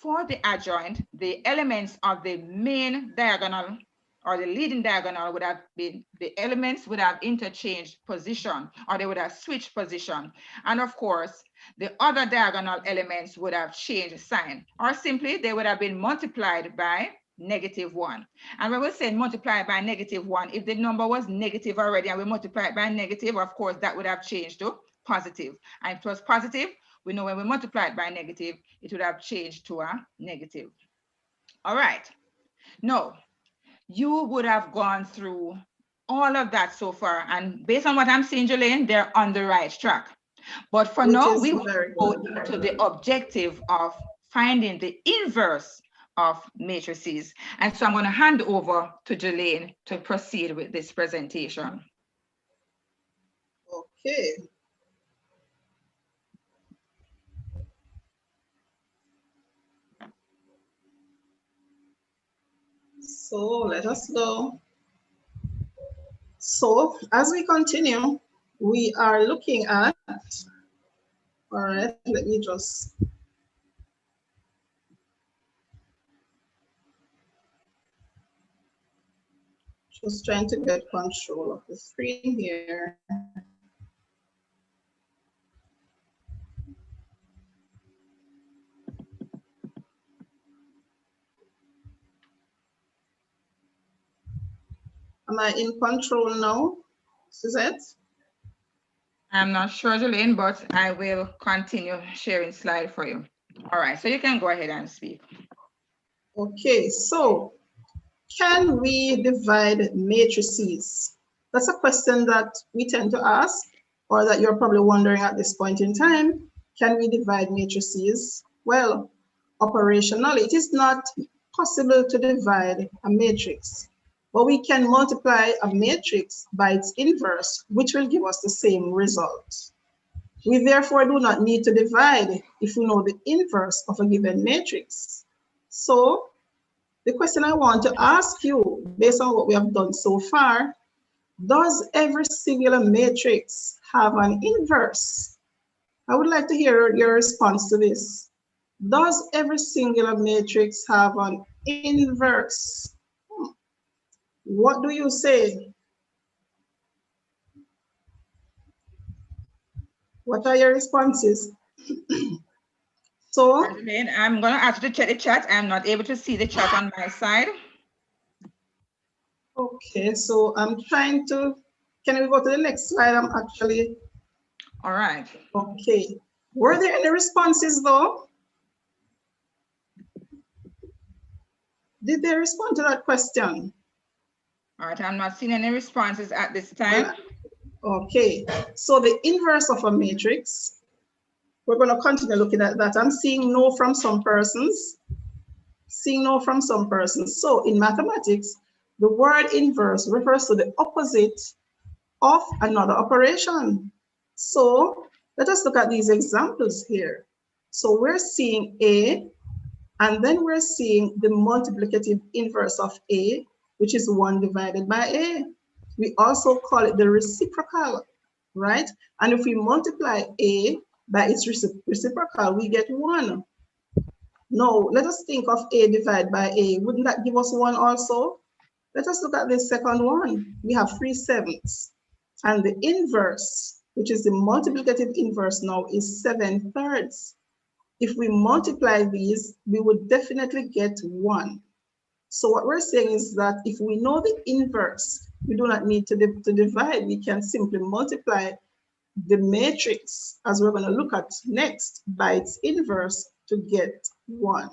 for the adjoint, the elements of the main diagonal or the leading diagonal would have been, the elements would have interchanged position, or they would have switched position. And of course, the other diagonal elements would have changed sign, or simply they would have been multiplied by -1. And when we say multiply by -1, if the number was negative already and we multiply it by negative, of course, that would have changed to positive. And if it was positive, we know when we multiply it by negative, it would have changed to a negative. All right. Now, you would have gone through all of that so far. And based on what I'm seeing, Jolene, they're on the right track. But for now, we will go into the objective of finding the inverse of matrices. And so I'm going to hand over to Jolene to proceed with this presentation. Okay. So let us go. So as we continue, we are looking at, all right, let me just trying to get control of the screen here. Am I in control now, Suzette? I'm not sure, Jolene, but I will continue sharing slide for you. All right, so you can go ahead and speak. Okay, so can we divide matrices? That's a question that we tend to ask, or that you're probably wondering at this point in time. Can we divide matrices? Well, operationally, it is not possible to divide a matrix, but we can multiply a matrix by its inverse, which will give us the same result. We therefore do not need to divide if we know the inverse of a given matrix. So the question I want to ask you, based on what we have done so far, does every singular matrix have an inverse? I would like to hear your response to this. Does every singular matrix have an inverse? What do you say? What are your responses? So I'm going to ask you to check the chat. I'm not able to see the chat on my side. Okay, so I'm trying to, can we go to the next slide? I'm actually. All right. Okay. Were there any responses though? Did they respond to that question? All right, I'm not seeing any responses at this time. Okay, so the inverse of a matrix, we're going to continue looking at that. I'm seeing no from some persons. Seeing no from some persons. So in mathematics, the word inverse refers to the opposite of another operation. So let us look at these examples here. So we're seeing A, and then we're seeing the multiplicative inverse of A, which is 1 divided by A. We also call it the reciprocal, right? And if we multiply A by its reciprocal, we get 1. Now, let us think of A divided by A. Wouldn't that give us 1 also? Let us look at the second one. We have 3/7. And the inverse, which is the multiplicative inverse now, is 7/3. If we multiply these, we would definitely get 1. So what we're saying is that if we know the inverse We do not need to divide. We can simply multiply the matrix, as we're going to look at next, by its inverse to get 1.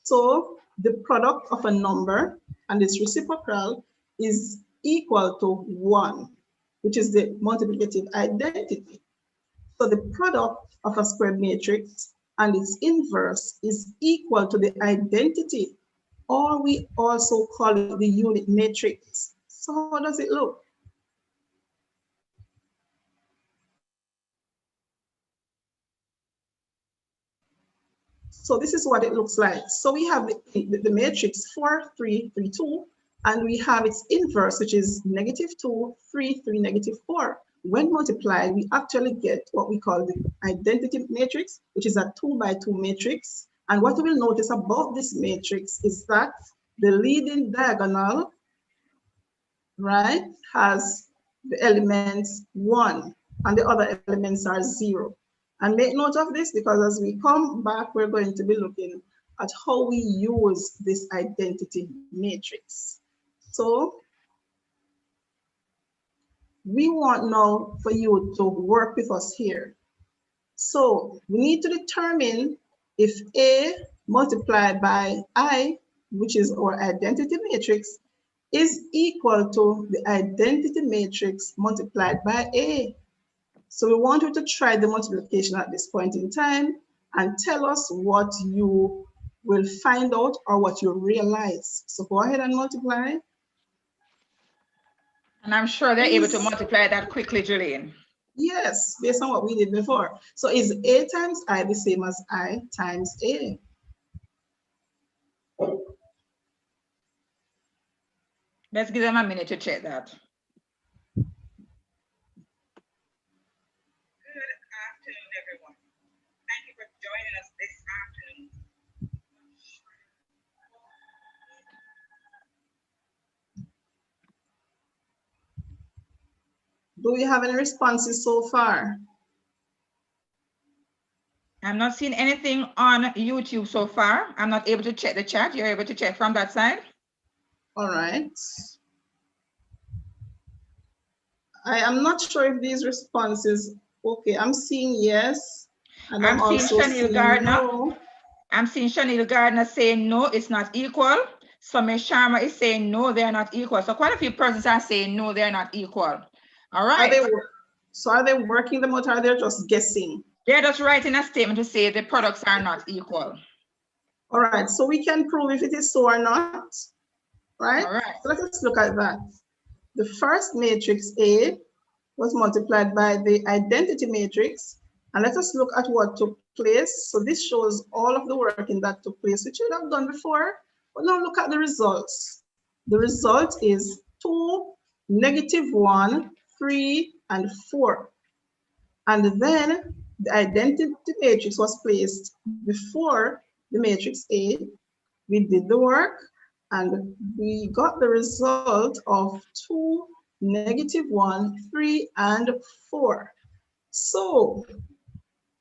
So the product of a number and its reciprocal is equal to 1, which is the multiplicative identity. So the product of a square matrix and its inverse is equal to the identity, or we also call it the unit matrix. So how does it look? So this is what it looks like. So we have the matrix 4, 3, 3, 2, and we have its inverse, which is -2, 3, 3, -4. When multiplied, we actually get what we call the identity matrix, which is a 2 by 2 matrix. And what we will notice about this matrix is that the leading diagonal, right, has the elements 1, and the other elements are 0. And make note of this, because as we come back, we're going to be looking at how we use this identity matrix. So we want now for you to work with us here. So we need to determine if A multiplied by I, which is our identity matrix, is equal to the identity matrix multiplied by A. So we want you to try the multiplication at this point in time and tell us what you will find out or what you realize. So go ahead and multiply. And I'm sure they're able to multiply that quickly, Julian. Yes, based on what we did before. So is A times I the same as I times A? Let's give them a minute to check that. Good afternoon, everyone. Thank you for joining us this afternoon. Do we have any responses so far? I'm not seeing anything on YouTube so far. I'm not able to check the chat. You're able to check from that side? All right. I am not sure if these responses, okay, I'm seeing yes. And I'm seeing also Chanel seeing Gardner. no. I'm seeing Chanel Gardner saying no, it's not equal. Samir Sharma is saying no, they're not equal. So quite a few persons are saying no, they're not equal. All right. Are they working them out or are they just guessing? They're just writing a statement to say the products are not equal. All right, so we can prove if it is so or not, right? All right. So let us look at that. The first matrix A was multiplied by the identity matrix. And let us look at what took place. So this shows all of the working that took place, which we have done before. But now look at the results. The result is 2, -1, 3, and 4. And then the identity matrix was placed before the matrix A. We did the work and we got the result of 2, -1, 3, and 4. So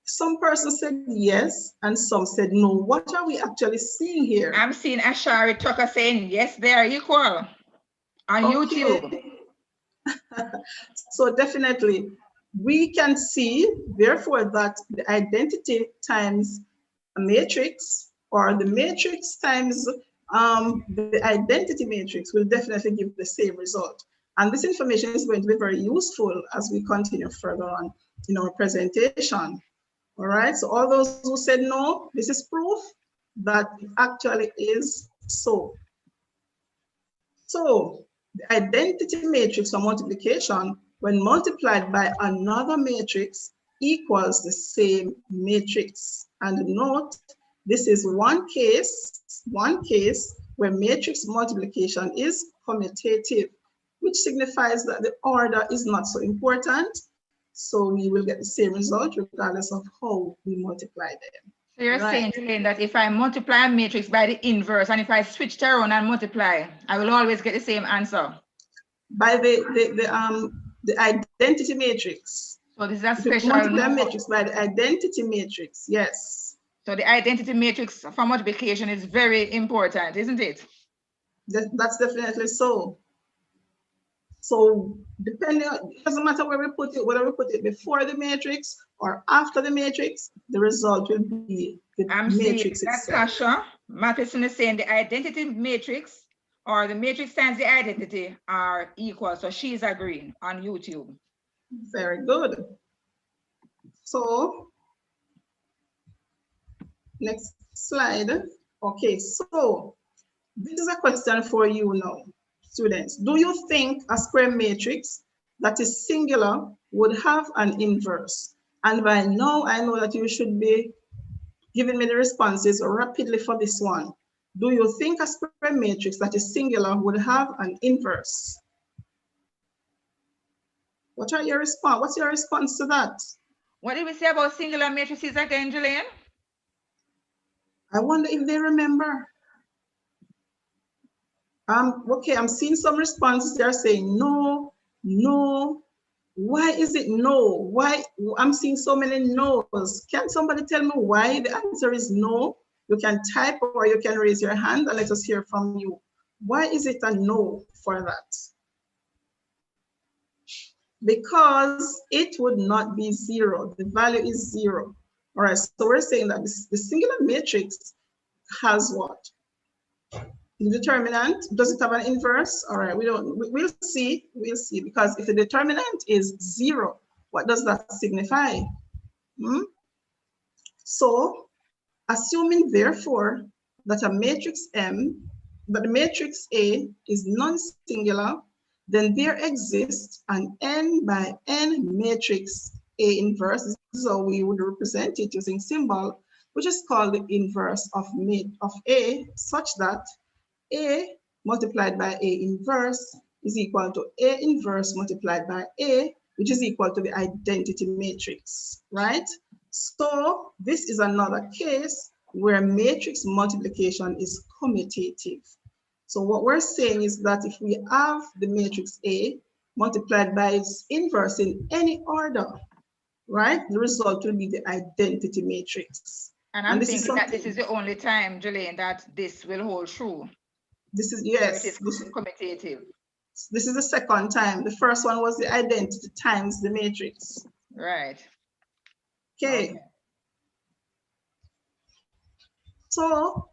some persons said yes and some said no. What are we actually seeing here? I'm seeing Ashari Tucker saying yes, they are equal on YouTube. So definitely we can see therefore that the identity times a matrix or the matrix times the identity matrix will definitely give the same result. And this information is going to be very useful as we continue further on in our presentation. All right, so all those who said no, this is proof that it actually is so. So the identity matrix for multiplication, when multiplied by another matrix, equals the same matrix. And note, this is one case where matrix multiplication is commutative, which signifies that the order is not so important. So we will get the same result regardless of how we multiply them. So you're saying that if I multiply a matrix by the inverse and if I switch it around and multiply, I will always get the same answer? By the identity matrix. So this is a special multiply matrix by the identity matrix, yes. So the identity matrix for multiplication is very important, isn't it? That's definitely so. So depending on, it doesn't matter where we put it, whether we put it before the matrix or after the matrix, the result will be the I'm seeing matrix itself. Natasha Matheson is saying the identity matrix or the matrix times the identity are equal. So she's agreeing on YouTube. Very good. So next slide. Okay, so this is a question for you now, students. Do you think a square matrix that is singular would have an inverse? And by now, I know that you should be giving me the responses rapidly for this one. Do you think a square matrix that is singular would have an inverse? What are your response? What's your response to that? What did we say about singular matrices again, Julian? I wonder if they remember. Okay, I'm seeing some responses. They're saying no, no. Why is it no? Why? I'm seeing so many no's. Can somebody tell me why the answer is no? You can type or you can raise your hand and let us hear from you. Why is it a no for that? Because it would not be zero. The value is zero. All right, so we're saying that the singular matrix has what? The determinant, does it have an inverse? All right, we'll see, because if the determinant is zero, what does that signify? So, assuming therefore that a matrix M, that the matrix A is non-singular, then there exists an n by n matrix A inverse. This is how we would represent it using symbol, which is called the inverse of A, such that A multiplied by A inverse is equal to A inverse multiplied by A, which is equal to the identity matrix, right? So this is another case where matrix multiplication is commutative. So what we're saying is that if we have the matrix A multiplied by its inverse in any order, right, the result will be the identity matrix. And I'm thinking that this is the only time, Julian, that this will hold true. This is, yes, it is commutative. This is the second time. The first one was the identity times the matrix. Right. Okay. So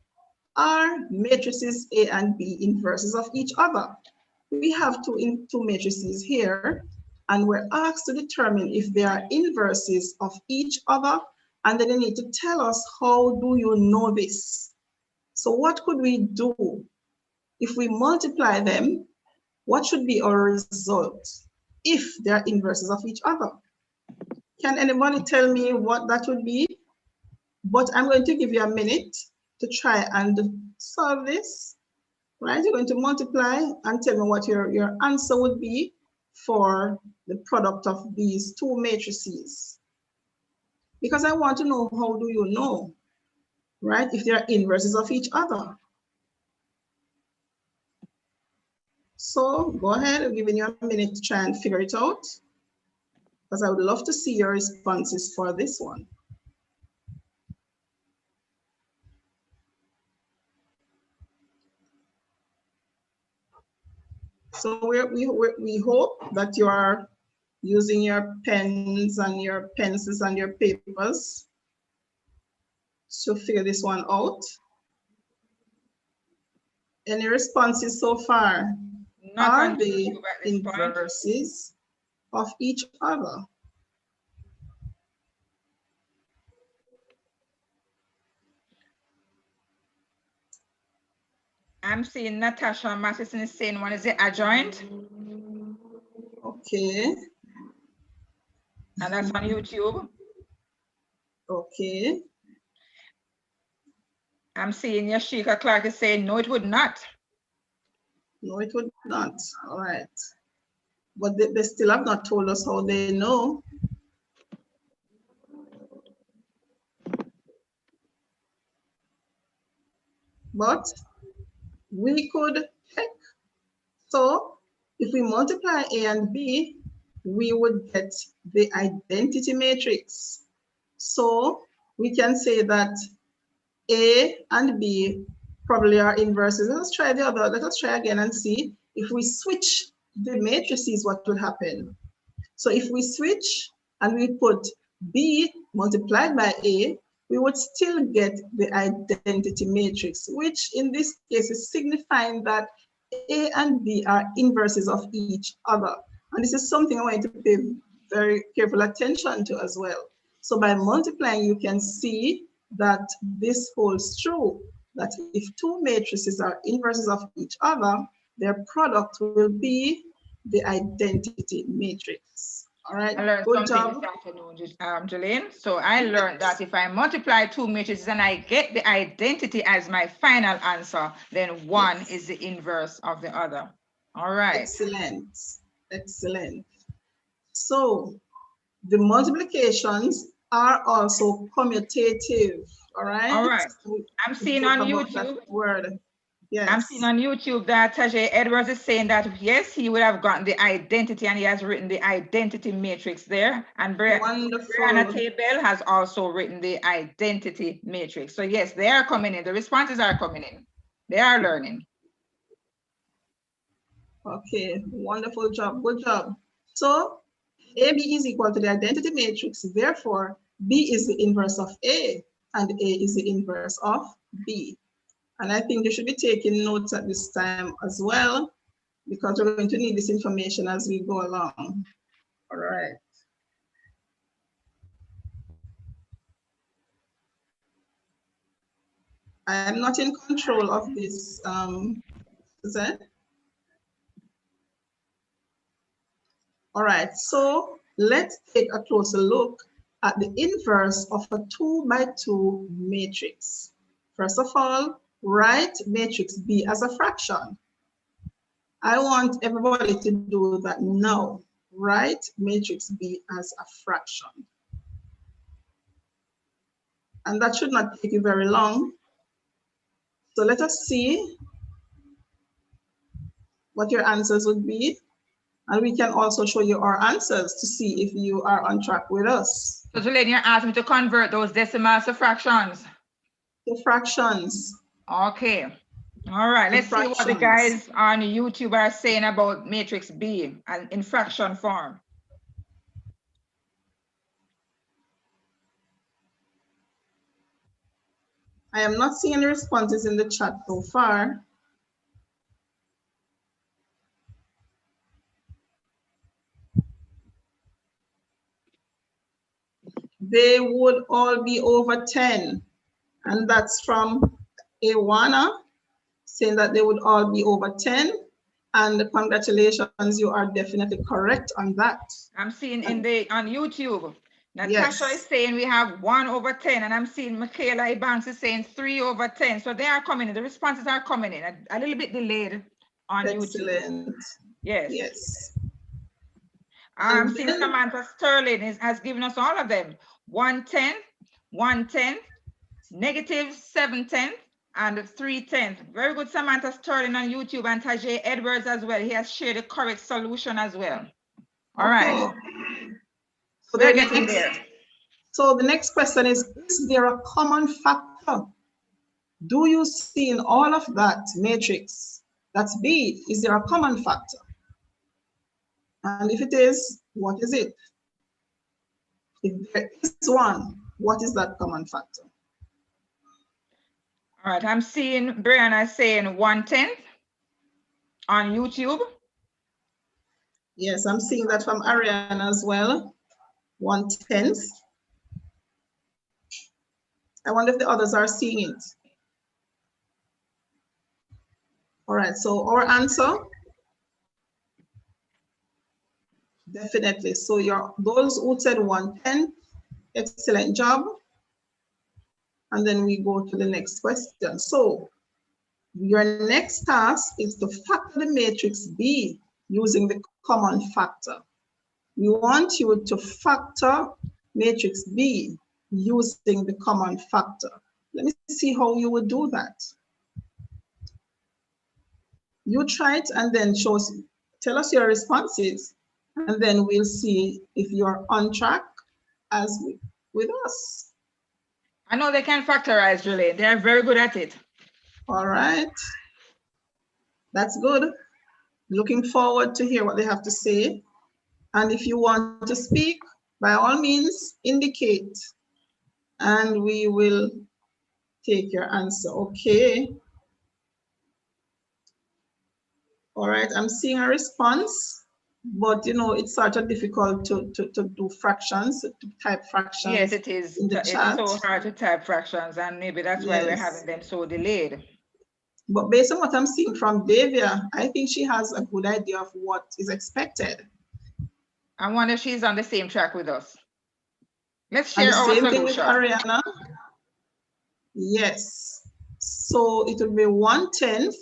are matrices A and B inverses of each other? We have two matrices here, and we're asked to determine if they are inverses of each other, and then they need to tell us, how do you know this? So what could we do? If we multiply them, what should be our result if they're inverses of each other? Can anybody tell me what that would be? But I'm going to give you a minute to try and solve this, right? You're going to multiply and tell me what your answer would be for the product of these two matrices. Because I want to know, how do you know, right? If they're inverses of each other. So go ahead, I'm giving you a minute to try and figure it out, because I would love to see your responses for this one. So we hope that you are using your pens and your pencils and your papers to figure this one out. Any responses so far? Are they inverses of each other? I'm seeing Natasha Matheson is saying one is the adjoint. Okay. And that's on YouTube. Okay. I'm seeing Yashika Clark is saying, no, it would not. No, it would not. All right. But they still have not told us how they know. But we could check. So if we multiply A and B, we would get the identity matrix. So we can say that A and B probably are inverses. Let us try the other. Let us try again and see if we switch the matrices, what will happen. So if we switch and we put B multiplied by A, we would still get the identity matrix, which in this case is signifying that A and B are inverses of each other. And this is something I want you to pay very careful attention to as well. So by multiplying, you can see that this holds true, that if two matrices are inverses of each other, their product will be the identity matrix. All right, I learned good something job. this afternoon, Jolene. So I learned that if I multiply two matrices and I get the identity as my final answer, then one is the inverse of the other. All right. Excellent, excellent. So the multiplications are also commutative. All right. All right. So I'm seeing on YouTube. That word. Yes. I'm seeing on YouTube that Tajay Edwards is saying that yes, he would have gotten the identity, and he has written the identity matrix there. And Brianna Table has also written the identity matrix. So yes, they are coming in. The responses are coming in. They are learning. Okay, wonderful job. Good job. So AB is equal to the identity matrix. Therefore, B is the inverse of A, and A is the inverse of B. And I think you should be taking notes at this time as well, because we're going to need this information as we go along. All right. I am not in control of this, is it? All right, so let's take a closer look at the inverse of a 2 by 2 matrix. First of all, write matrix B as a fraction. I want everybody to do that now. Write matrix B as a fraction. And that should not take you very long. So let us see what your answers would be. And we can also show you our answers to see if you are on track with us. So Jolene, you're asking me to convert those decimals to fractions. To fractions. Okay. All right. Let's see what the guys on YouTube are saying about matrix B and in fraction form. I am not seeing any responses in the chat so far. They would all be over 10. And that's from Awana, saying that they would all be over 10. And congratulations, you are definitely correct on that. I'm seeing on YouTube, Natasha is saying we have 1 over 10, and I'm seeing Michaela Banks is saying 3 over 10. So they are coming in. The responses are coming in a little bit delayed on YouTube. Yes. Yes. I'm seeing Samantha Sterling has given us all of them. 110, 110, negative 7/10, and 3/10. Very good, Samantha Sterling on YouTube, and Tajay Edwards as well. He has shared the correct solution as well. All right. So they're getting there. So the next question is there a common factor? Do you see in all of that matrix, that's B, is there a common factor? And if it is, what is it? If there is one, what is that common factor? All right, I'm seeing Brianna saying 1/10 on YouTube. Yes, I'm seeing that from Ariana as well, 1/10. I wonder if the others are seeing it. All right, so our answer, definitely. So those who said 1/10, excellent job. And then we go to the next question. So your next task is to factor the matrix B using the common factor. We want you to factor matrix B using the common factor. Let me see how you would do that. You try it and then tell us your responses, and then we'll see if you're on track as with us. I know they can factorize, Julie. They're very good at it. All right. That's good. Looking forward to hear what they have to say. And if you want to speak, by all means, indicate, and we will take your answer. Okay. All right, I'm seeing a response, but you know, it's sort of difficult to do fractions, to type Yes, fractions it is. in the It's chat. so hard to type fractions, and maybe that's why we're having Yes. them so delayed. But based on what I'm seeing from Davia, I think she has a good idea of what is expected. I wonder if she's on the same track with us. Let's And share the our same thing with solution. Ariana. Yes. So it will be 1/10,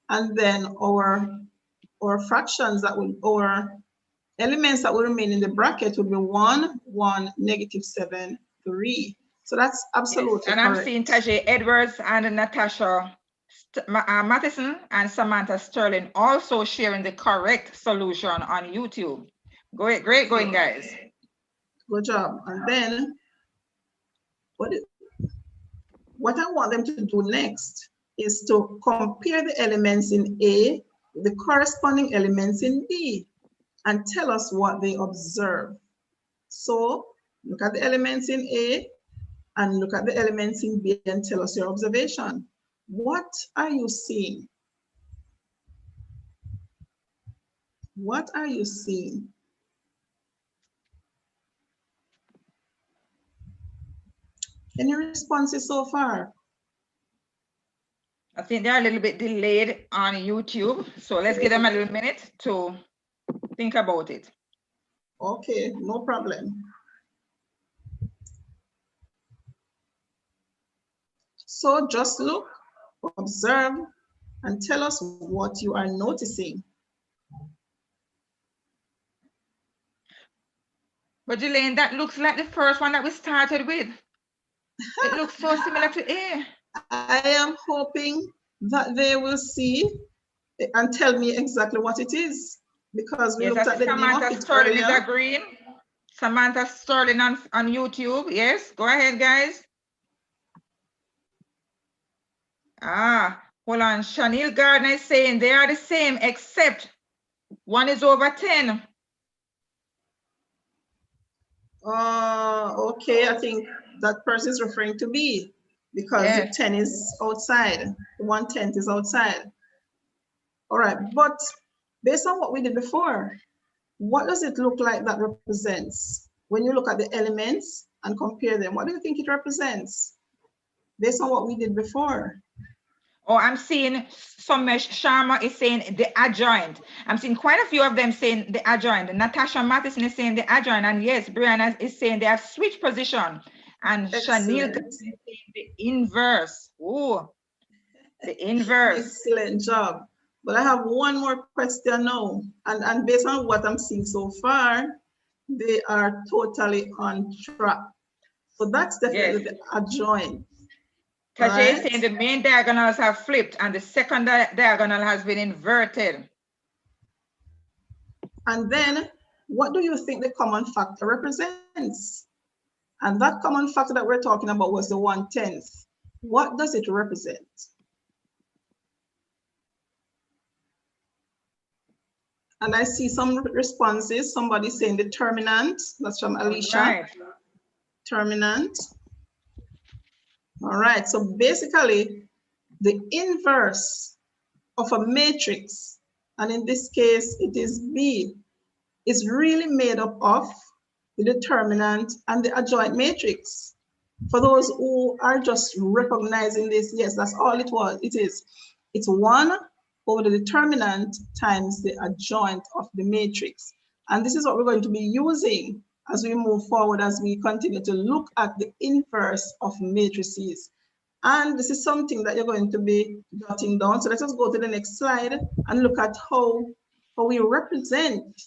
and then our fractions that will, our elements that will remain in the bracket will be 1, 1, -7, 3. So that's absolutely Yes. And I'm correct. seeing Tajay Edwards and Natasha Matheson and Samantha Sterling also sharing the correct solution on YouTube. Great going, guys. Good job. And then what I want them to do next is to compare the elements in A with the corresponding elements in B and tell us what they observe. So look at the elements in A and look at the elements in B and tell us your observation. What are you seeing? What are you seeing? Any responses so far? I think they're a little bit delayed on YouTube, so let's give them a little minute to think about it. Okay, no problem. So just look, observe, and tell us what you are noticing. But Jelaine, that looks like the first one that we started with. It looks so similar to A. I am hoping that they will see and tell me exactly what it is, because we looked at the name of it Sterling earlier. is agreeing. Samantha Sterling on YouTube. Yes, go ahead, guys. Hold on. Chanel Gardner is saying they are the same, except one is over 10. Okay, I think that person is referring to B, because the 10 is outside, the 1/10 is outside. All right, but based on what we did before, what does it look like that represents? When you look at the elements and compare them, what do you think it represents? Based on what we did before. Oh, I'm seeing Somesh Sharma is saying the adjoint. I'm seeing quite a few of them saying the adjoint. Natasha Matheson is saying the adjoint. And yes, Brianna is saying they have switched position. And Chanel is saying the inverse. Oh, the inverse. Excellent job. But I have one more question now. And based on what I'm seeing so far, they are totally on track. So that's definitely the adjoint. Tajay is saying the main diagonals have flipped and the second diagonal has been inverted. And then what do you think the common factor represents? And that common factor that we're talking about was the 1/10. What does it represent? And I see some responses. Somebody saying determinant. That's from Alicia. Right. Determinant. All right. So basically, the inverse of a matrix, and in this case, it is B, is really made up of the determinant and the adjoint matrix. For those who are just recognizing this, yes, that's all it was. It is. It's 1 over the determinant times the adjoint of the matrix. And this is what we're going to be using as we move forward, as we continue to look at the inverse of matrices. And this is something that you're going to be jotting down. So let us go to the next slide and look at how we represent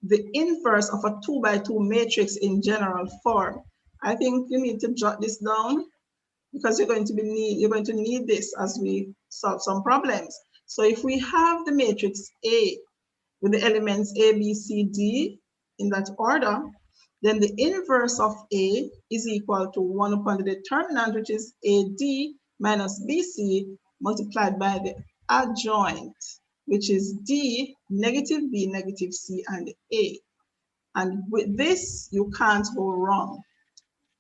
the inverse of a 2x2 matrix in general form. I think you need to jot this down, because you're going to need this as we solve some problems. So if we have the matrix A with the elements A, B, C, D in that order, then the inverse of A is equal to 1 upon the determinant, which is AD minus BC, multiplied by the adjoint, which is D, negative B, negative C, and A. And with this, you can't go wrong.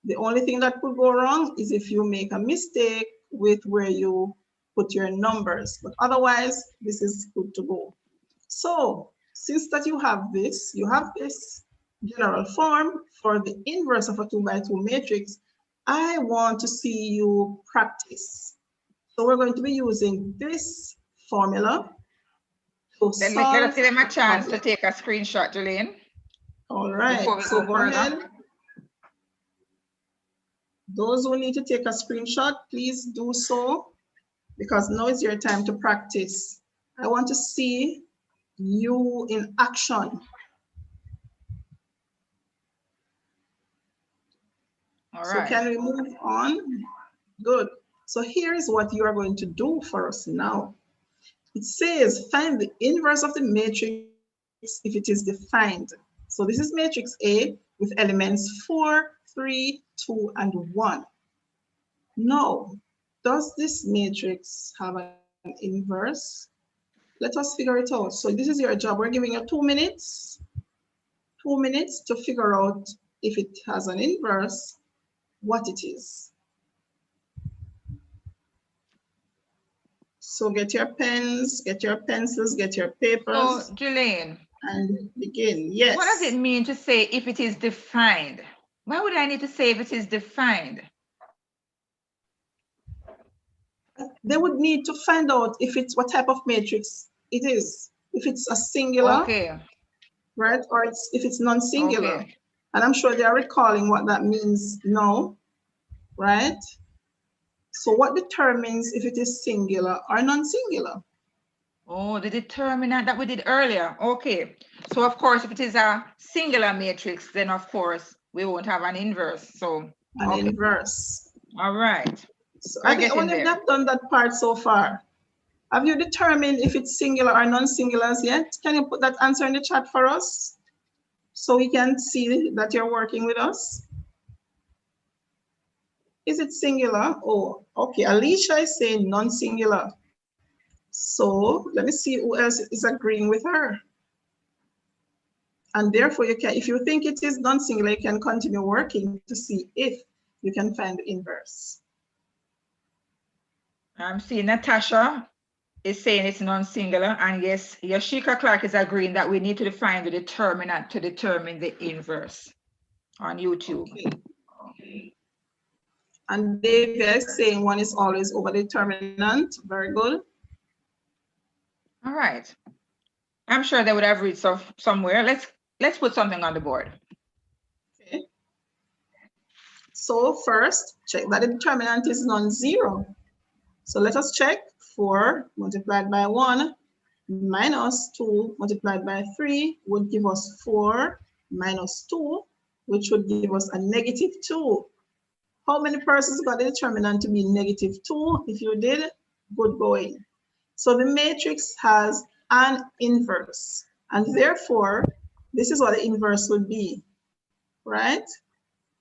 The only thing that could go wrong is if you make a mistake with where you put your numbers, but otherwise, this is good to go. So since that you have this general form for the inverse of a 2 by 2 matrix, I want to see you practice. So we're going to be using this formula to Let solve. us give him a chance to take a screenshot, Jolene. All right, Before we so go go further. ahead. Those who need to take a screenshot, please do so, because now is your time to practice. I want to see you in action. All So right. can we move on? Good. So here is what you are going to do for us now. It says find the inverse of the matrix if it is defined. So this is matrix A with elements 4, 3, 2, and 1. Now, does this matrix have an inverse? Let us figure it out. So this is your job. We're giving you 2 minutes. 2 minutes to figure out if it has an inverse, what it is. So get your pens, get your pencils, get your papers. So, Jolene, and begin. Yes. what does it mean to say if it is defined? Why would I need to say if it is defined? They would need to find out if it's what type of matrix it is. If it's a singular, Okay. right? Or if it's non-singular. Okay. And I'm sure they are recalling what that means now, right? So what determines if it is singular or non-singular? Oh, the determinant that we did earlier. Okay. So of course, if it is a singular matrix, then of course we won't have an inverse. So An okay. inverse. All right. So We're I think getting when there. you've done that part so far, have you determined if it's singular or non-singular as yet? Can you put that answer in the chat for us so we can see that you're working with us? Is it singular? Oh, okay. Alicia is saying non-singular. So let me see who else is agreeing with her. And therefore, you can, if you think it is non-singular, you can continue working to see if you can find the inverse. I'm seeing Natasha is saying it's non-singular, and yes, Yashika Clark is agreeing that we need to define the determinant to determine the inverse on YouTube. Okay. And Dave is saying one is always over determinant. Very good. All right. I'm sure they would have read somewhere. Let's put something on the board. Okay. So first, check that the determinant is non-zero. So let us check 4 multiplied by 1 minus 2 multiplied by 3 would give us 4 minus 2, which would give us a negative 2. How many persons got the determinant to be negative 2? If you did, good going. So the matrix has an inverse, and therefore, this is what the inverse would be, right?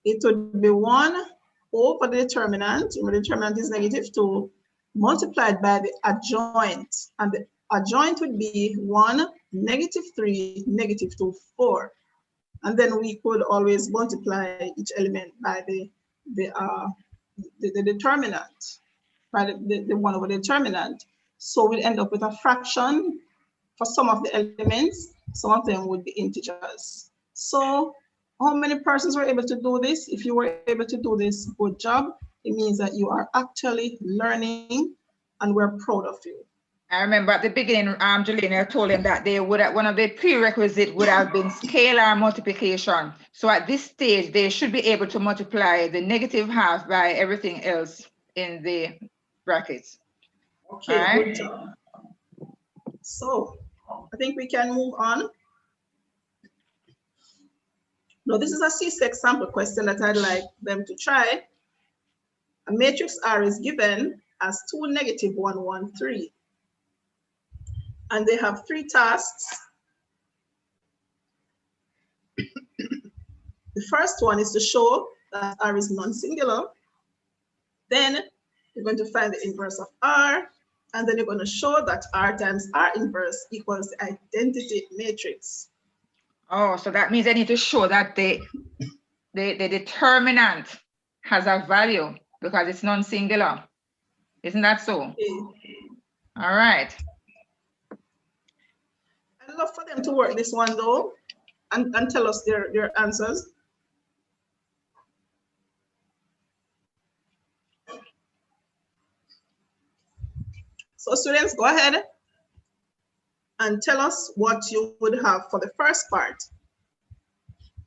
It would be 1 over the determinant, where the determinant is negative 2, multiplied by the adjoint, and the adjoint would be 1, negative 3, negative 2, 4. And then we could always multiply each element by the determinant, by the 1 over the determinant. So we'll end up with a fraction for some of the elements. Some of them would be integers. So how many persons were able to do this? If you were able to do this, good job. It means that you are actually learning, and we're proud of you. I remember at the beginning, Jelena told him that they would have, one of the prerequisites would have been scalar multiplication. So at this stage, they should be able to multiply the negative half by everything else in the brackets. Okay, right. Good job. So I think we can move on. Now, this is a C.S.E.C sample question that I'd like them to try. A matrix R is given as 2, negative 1, 1, 3. And they have 3 tasks. The first one is to show that R is non-singular. Then we're going to find the inverse of R. And then you're going to show that R times R inverse equals the identity matrix. Oh, so that means I need to show that the determinant has a value because it's non-singular. Isn't that so? Okay. All right. I'd love for them to work this one though and tell us their answers. So students, go ahead and tell us what you would have for the first part.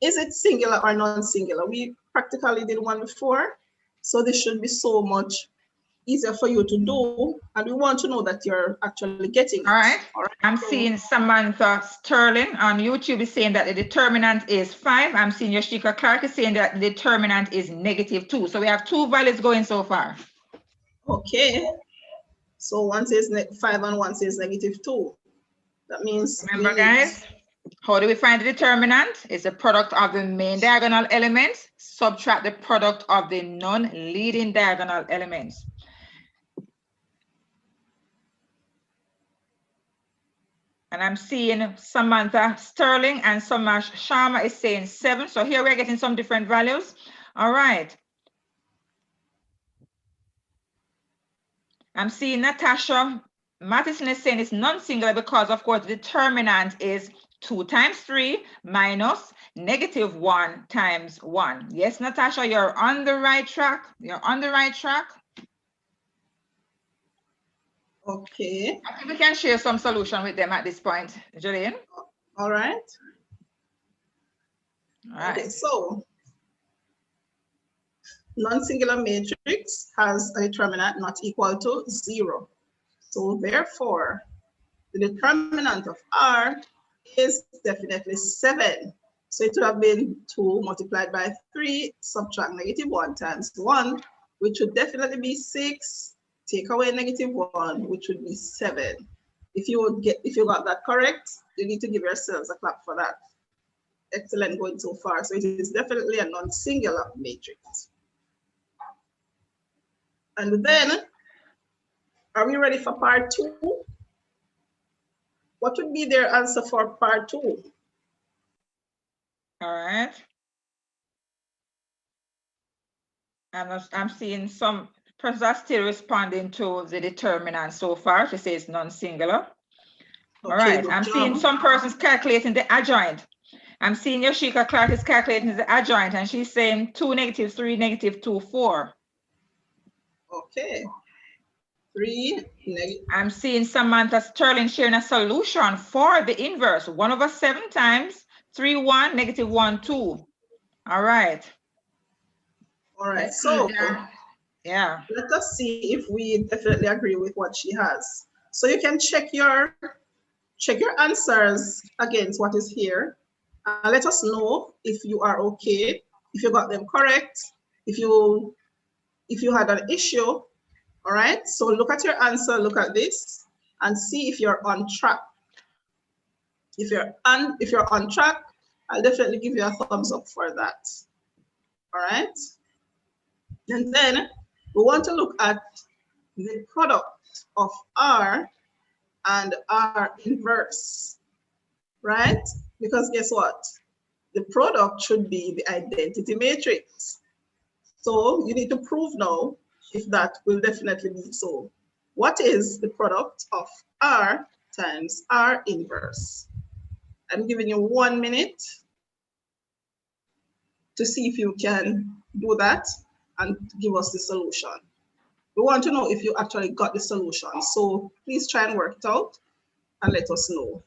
Is it singular or non-singular? We practically did one before, so this should be so much easier for you to do, and we want to know that you're actually getting it. All right. All right. I'm seeing Samantha Sterling on YouTube is saying that the determinant is 5. I'm seeing Yoshika Clark is saying that the determinant is -2. So we have 2 values going so far. Okay. So one says 5 and one says -2. That means remember, guys, how do we find the determinant? It's the product of the main diagonal elements, subtract the product of the non-leading diagonal elements. And I'm seeing Samantha Sterling and Samash Sharma is saying 7. So here we're getting some different values. All right. I'm seeing Natasha Mattison is saying it's non-singular because, of course, the determinant is 2 times 3 minus -1 times 1. Yes, Natasha, you're on the right track. You're on the right track. Okay. I think we can share some solution with them at this point, Jolene. All right. All right. Okay, so non-singular matrix has a determinant not equal to 0. So therefore, the determinant of R is definitely 7. So it would have been 2 multiplied by 3, subtract -1 times 1, which would definitely be 6. Take away -1, which would be 7. If you got that correct, you need to give yourselves a clap for that. Excellent going so far. So it is definitely a non-singular matrix. And then, are we ready for part 2? What would be their answer for part 2? All right. I'm seeing some persons are still responding to the determinant so far. She says non-singular. All right. I'm seeing some persons calculating the adjoint. I'm seeing Yoshika Clark is calculating the adjoint, and she's saying 2 -3 -2 4. Okay. 3 I'm seeing Samantha Sterling sharing a solution for the inverse. 1/7 times 3 1 -1 2. All right. All right. So yeah. Let us see if we definitely agree with what she has. So you can check your answers against what is here. Let us know if you are okay, if you got them correct, if you had an issue. All right. So look at your answer, look at this, and see if you're on track. If you're on track, I'll definitely give you a thumbs up for that. All right. And then we want to look at the product of R and R inverse, right? Because guess what? The product should be the identity matrix. So you need to prove now if that will definitely be so. What is the product of R times R inverse? I'm giving you 1 minute to see if you can do that and give us the solution. We want to know if you actually got the solution. So please try and work it out and let us know.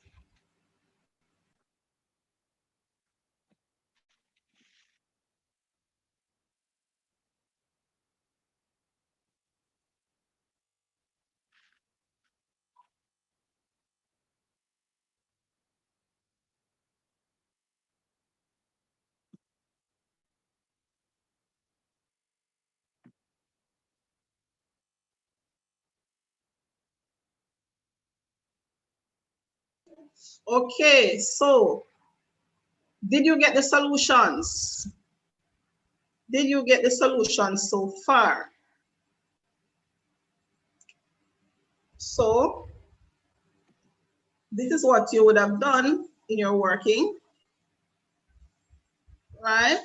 Okay, so did you get the solutions? Did you get the solutions so far? So this is what you would have done in your working, right?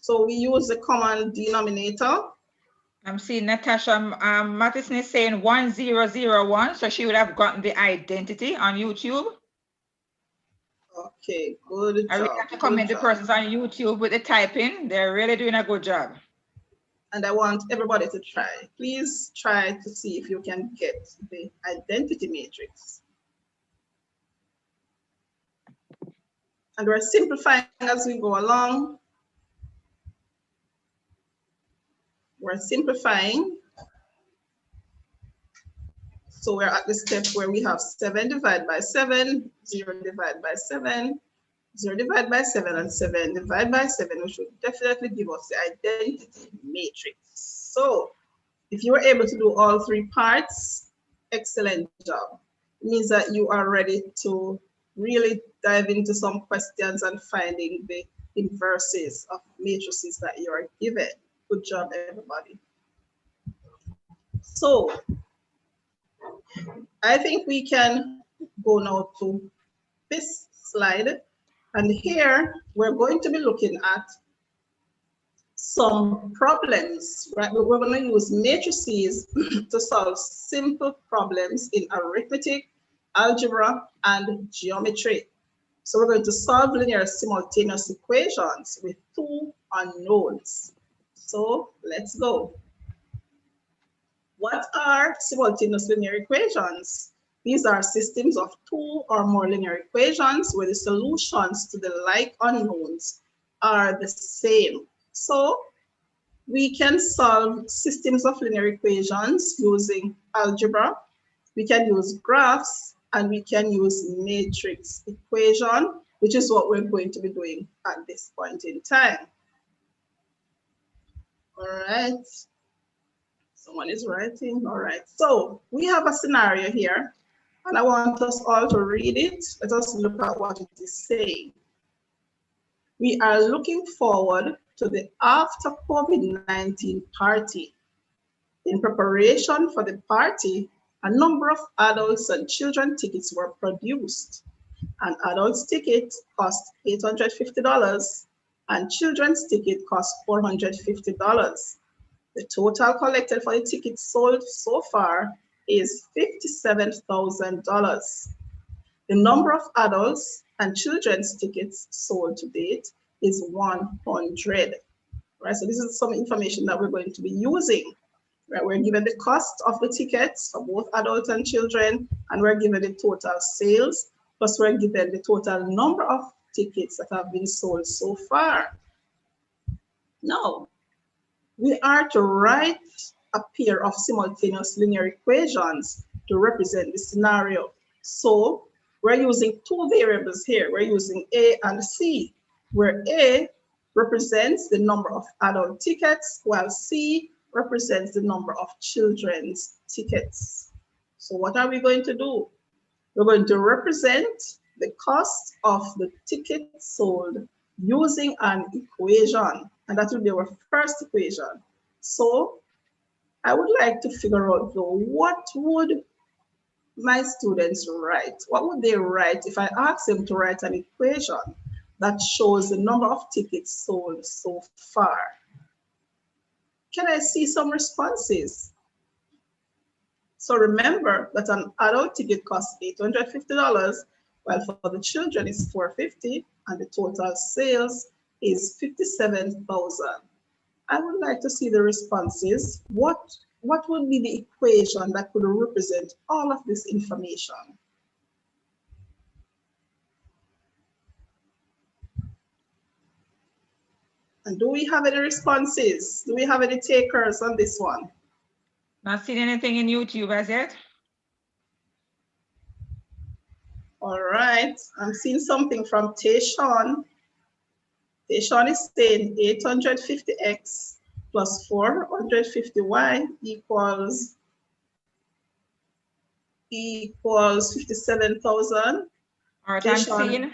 So we use the common denominator. I'm seeing Natasha Matheson is saying 1001, so she would have gotten the identity on YouTube. Okay, good I really job. have to commend the persons on YouTube with the typing. They're really doing a good job. And I want everybody to try. Please try to see if you can get the identity matrix. And we're simplifying as we go along. We're simplifying. So we're at the step where we have 7 divided by 7, 0 divided by 7, 0 divided by 7, and 7 divided by 7, which would definitely give us the identity matrix. So if you were able to do all 3 parts, excellent job. It means that you are ready to really dive into some questions and finding the inverses of matrices that you are given. Good job, everybody. So I think we can go now to this slide. And here we're going to be looking at some problems, right? We're going to use matrices to solve simple problems in arithmetic, algebra, and geometry. So we're going to solve linear simultaneous equations with 2 unknowns. So let's go. What are simultaneous linear equations? These are systems of 2 or more linear equations where the solutions to the like unknowns are the same. So we can solve systems of linear equations using algebra, we can use graphs, and we can use matrix equation, which is what we're going to be doing at this point in time. All right. Someone is writing. All right. So we have a scenario here, and I want us all to read it. Let us look at what it is saying. We are looking forward to the after COVID-19 party. In preparation for the party, a number of adults and children tickets were produced. An adult's ticket cost $850 and children's ticket cost $450. The total collected for the tickets sold so far is $57,000. The number of adults and children's tickets sold to date is 100. Right, so this is some information that we're going to be using. Right, we're given the cost of the tickets for both adults and children, and we're given the total sales, plus we're given the total number of tickets that have been sold so far. Now, we are to write a pair of simultaneous linear equations to represent the scenario. So we're using 2 variables here. We're using A and C, where A represents the number of adult tickets, while C represents the number of children's tickets. So what are we going to do? We're going to represent the cost of the ticket sold using an equation, and that will be our first equation. So I would like to figure out though, what would my students write? What would they write if I ask them to write an equation that shows the number of tickets sold so far? Can I see some responses? So remember that an adult ticket costs $850, while for the children it's $450, and the total sales is $57,000. I would like to see the responses. What would be the equation that could represent all of this information? And do we have any responses? Do we have any takers on this one? Not seeing anything in YouTube as yet. All right, I'm seeing something from Tayshawn. Tayshawn is saying 850x plus 450y equals 57,000. All right, I'm seeing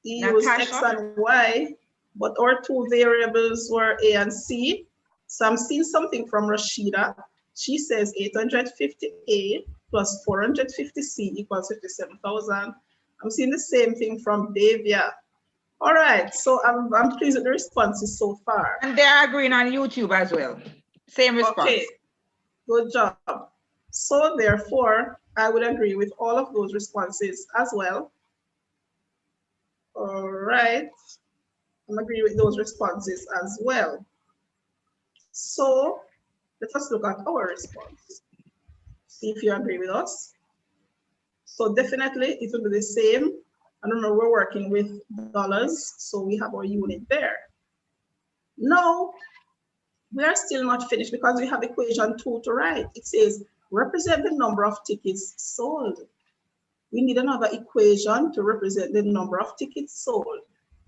He used x Natasha. and y. but our two variables were A and C. So I'm seeing something from Rashida. She says 850A plus 450C equals 57,000. I'm seeing the same thing from Davia. All right, so I'm pleased with the responses so far. And they are agreeing on YouTube as well. Same response. Okay, good job. So therefore, I would agree with all of those responses as well. All right, I'm agreeing with those responses as well. So let us look at our response. See if you agree with us. So definitely it will be the same. I don't know, we're working with dollars, so we have our unit there. Now, we are still not finished because we have equation 2 to write. It says, represent the number of tickets sold. We need another equation to represent the number of tickets sold.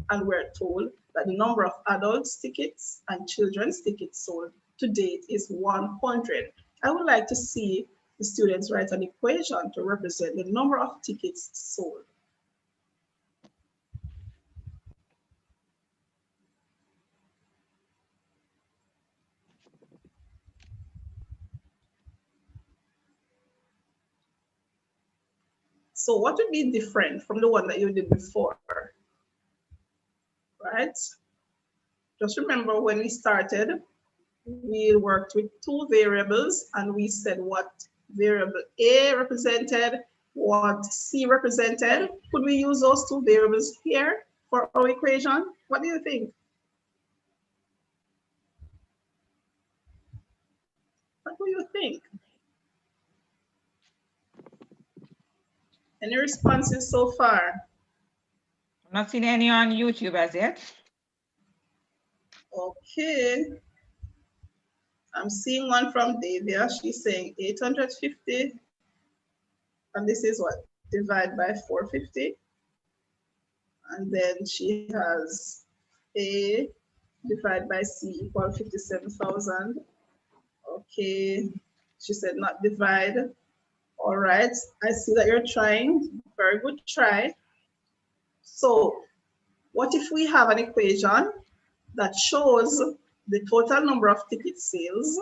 And we're told that the number of adults' tickets and children's tickets sold to date is 100. I would like to see the students write an equation to represent the number of tickets sold. So what would be different from the one that you did before? Right? Just remember when we started, we worked with two variables and we said what variable A represented, what C represented. Could we use those two variables here for our equation? What do you think? What do you think? Any responses so far? I'm not seeing any on YouTube as yet. Okay. I'm seeing one from Davia. She's saying 850. And this is what? Divide by 450. And then she has A divided by C equal 57,000. Okay. She said not divide. All right. I see that you're trying. Very good try. So what if we have an equation that shows the total number of ticket sales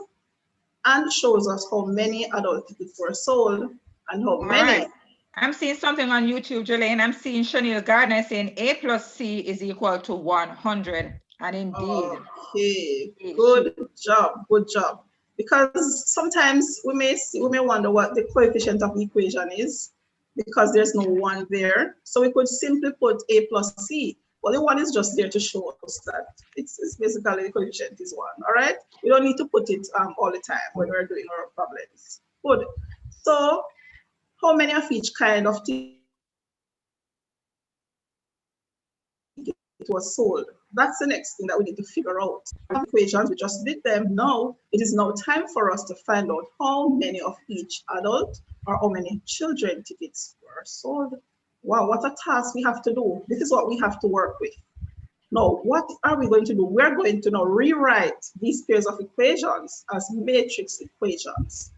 and shows us how many adult tickets were sold and how many. Right. I'm seeing something on YouTube, Jolene. I'm seeing Chanel Gardner saying A plus C is equal to 100. And indeed. Okay, good job, good job. Because sometimes we may wonder what the coefficient of the equation is because there's no one there. So we could simply put A plus C. Well, the one is just there to show us that it's basically the coefficient is 1, all right? We don't need to put it all the time when we're doing our problems. Good. So how many of each kind of ticket was sold? That's the next thing that we need to figure out. Equations, we just did them. Now, it is now time for us to find out how many of each adult or how many children tickets were sold. Wow, what a task we have to do. This is what we have to work with. Now, what are we going to do? We're going to now rewrite these pairs of equations as matrix equations.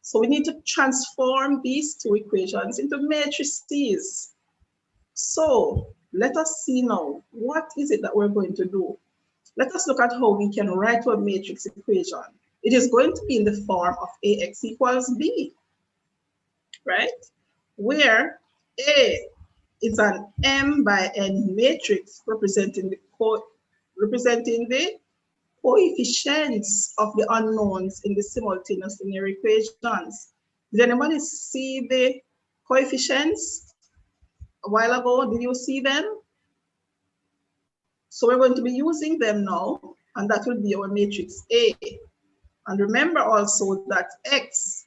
So we need to transform these two equations into matrices. So let us see now, what is it that we're going to do? Let us look at how we can write a matrix equation. It is going to be in the form of AX equals B, right? Where A is an M by N matrix representing the coefficients of the unknowns in the simultaneous linear equations. Did anybody see the coefficients a while ago? Did you see them? So we're going to be using them now, and that will be our matrix A. And remember also that X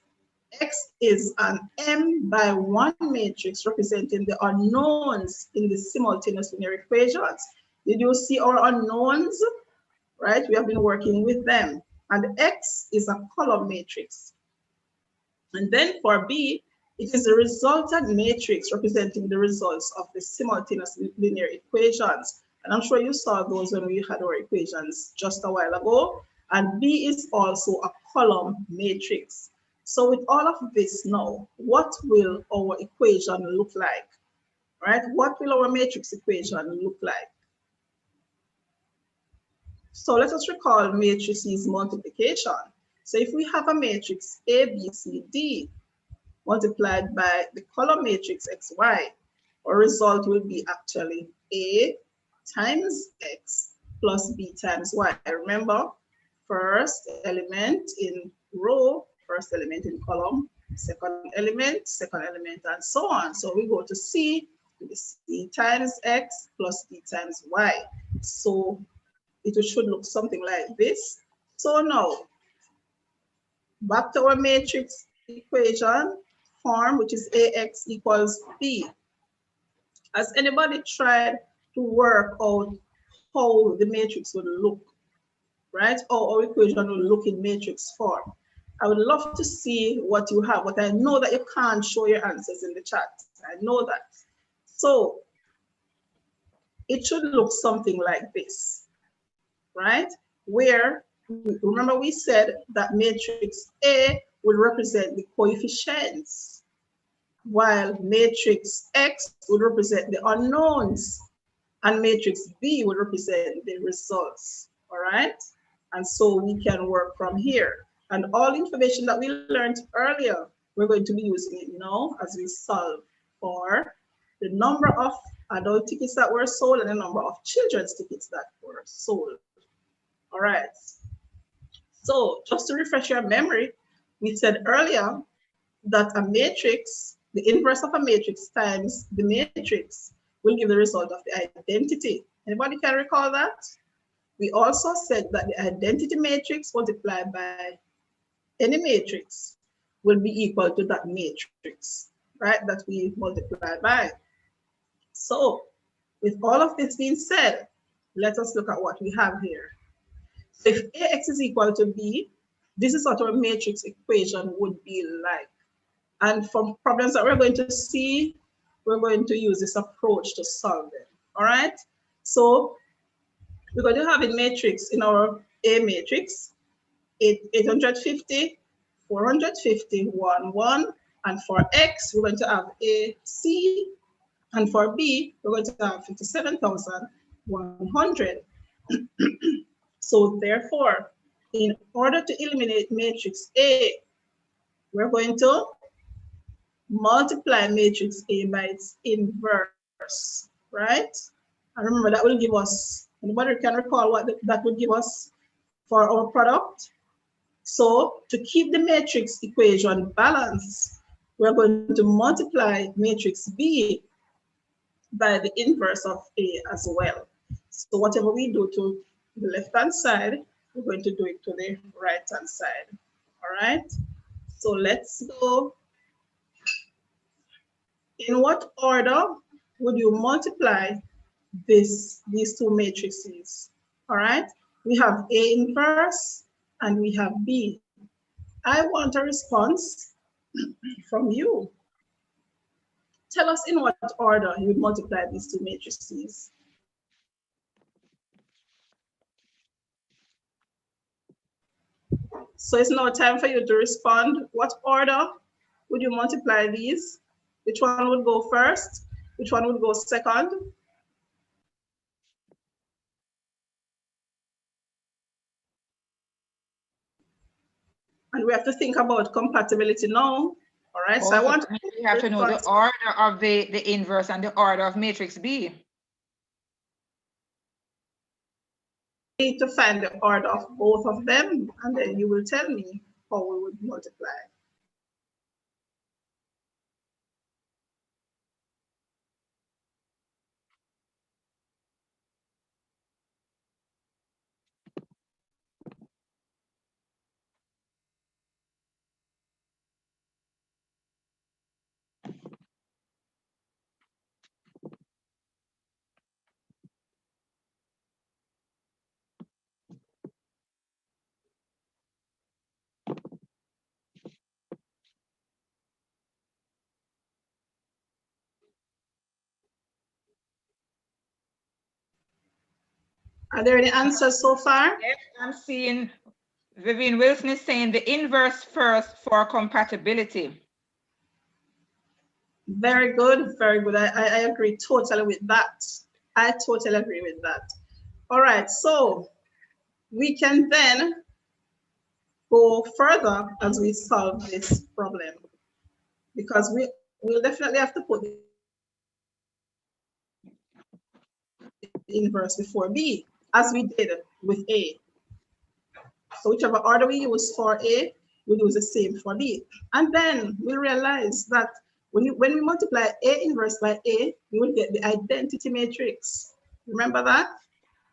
is an M by 1 matrix representing the unknowns in the simultaneous linear equations. Did you see our unknowns? Right, we have been working with them. And X is a column matrix. And then for B, it is the resultant matrix representing the results of the simultaneous linear equations. And I'm sure you saw those when we had our equations just a while ago. And B is also a column matrix. So with all of this now, what will our equation look like? Right? What will our matrix equation look like? So let us recall matrices multiplication. So if we have a matrix A, B, C, D multiplied by the column matrix XY, our result will be actually A times X plus B times Y. Remember, first element in row, first element in column, second element, and so on. So we go to C, C times X plus B times Y. So it should look something like this. So now, back to our matrix equation form, which is AX equals B. Has anybody tried to work out how the matrix would look, right? Or our equation will look in matrix form? I would love to see what you have, but I know that you can't show your answers in the chat. I know that. So it should look something like this, right? Where, remember we said that matrix A will represent the coefficients, while matrix X would represent the unknowns, and matrix B would represent the results, all right? And so we can work from here. And all information that we learned earlier, we're going to be using it now as we solve for the number of adult tickets that were sold and the number of children's tickets that were sold. All right. So just to refresh your memory, we said earlier that a matrix, the inverse of a matrix times the matrix will give the result of the identity. Anybody can recall that? We also said that the identity matrix multiplied by any matrix will be equal to that matrix, right? That we multiply by. So with all of this being said, let us look at what we have here. So if AX is equal to B, this is what our matrix equation would be like. And for problems that we're going to see, we're going to use this approach to solve them, all right? So we're going to have a matrix in our A matrix, 850, 450, 1, 1. And for X, we're going to have A, C. And for B, we're going to have 57,100. So therefore, in order to eliminate matrix A, we're going to multiply matrix A by its inverse, right? And remember that will give us, anybody can recall what that would give us for our product? So to keep the matrix equation balanced, we're going to multiply matrix B by the inverse of A as well. So whatever we do to the left-hand side, we're going to do it to the right-hand side, all right? So let's go. In what order would you multiply these two matrices? All right, we have A inverse and we have B. I want a response from you. Tell us in what order you would multiply these two matrices. So it's now time for you to respond. What order would you multiply these? Which one would go first? Which one would go second? And we have to think about compatibility now. All right, also, so I want we have to know the order of the inverse and the order of matrix B. need to find the order of both of them, and then you will tell me how we would multiply. Are there any answers so far? Yes, I'm seeing Vivian Wilson is saying the inverse first for compatibility. Very good, very good. I agree totally with that. I totally agree with that. All right, so we can then go further as we solve this problem, because we'll definitely have to put the inverse before B, as we did with A. So whichever order we use for A, we use the same for B. And then we realize that when we multiply A inverse by A, we will get the identity matrix. Remember that?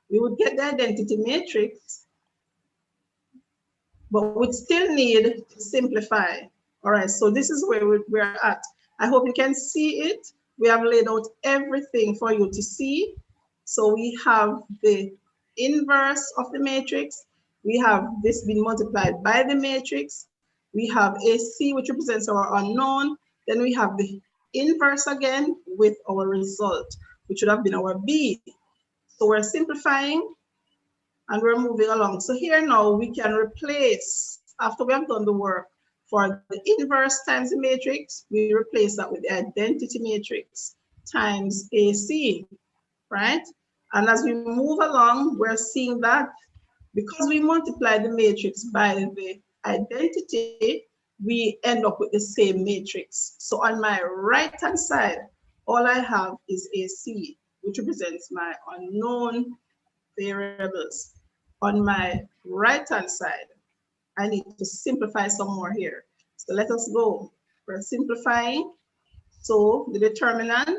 We would get the identity matrix, but we'd still need to simplify. All right, so this is where we're at. I hope you can see it. We have laid out everything for you to see. So we have the inverse of the matrix. We have this being multiplied by the matrix. We have AC, which represents our unknown. Then we have the inverse again with our result, which would have been our B. So we're simplifying and we're moving along. So here now we can replace, after we have done the work, for the inverse times the matrix, we replace that with the identity matrix times AC, right? And as we move along, we're seeing that because we multiply the matrix by the identity, we end up with the same matrix. So on my right-hand side, all I have is AC, which represents my unknown variables. On my right-hand side, I need to simplify some more here. So let us go. We're simplifying. So the determinant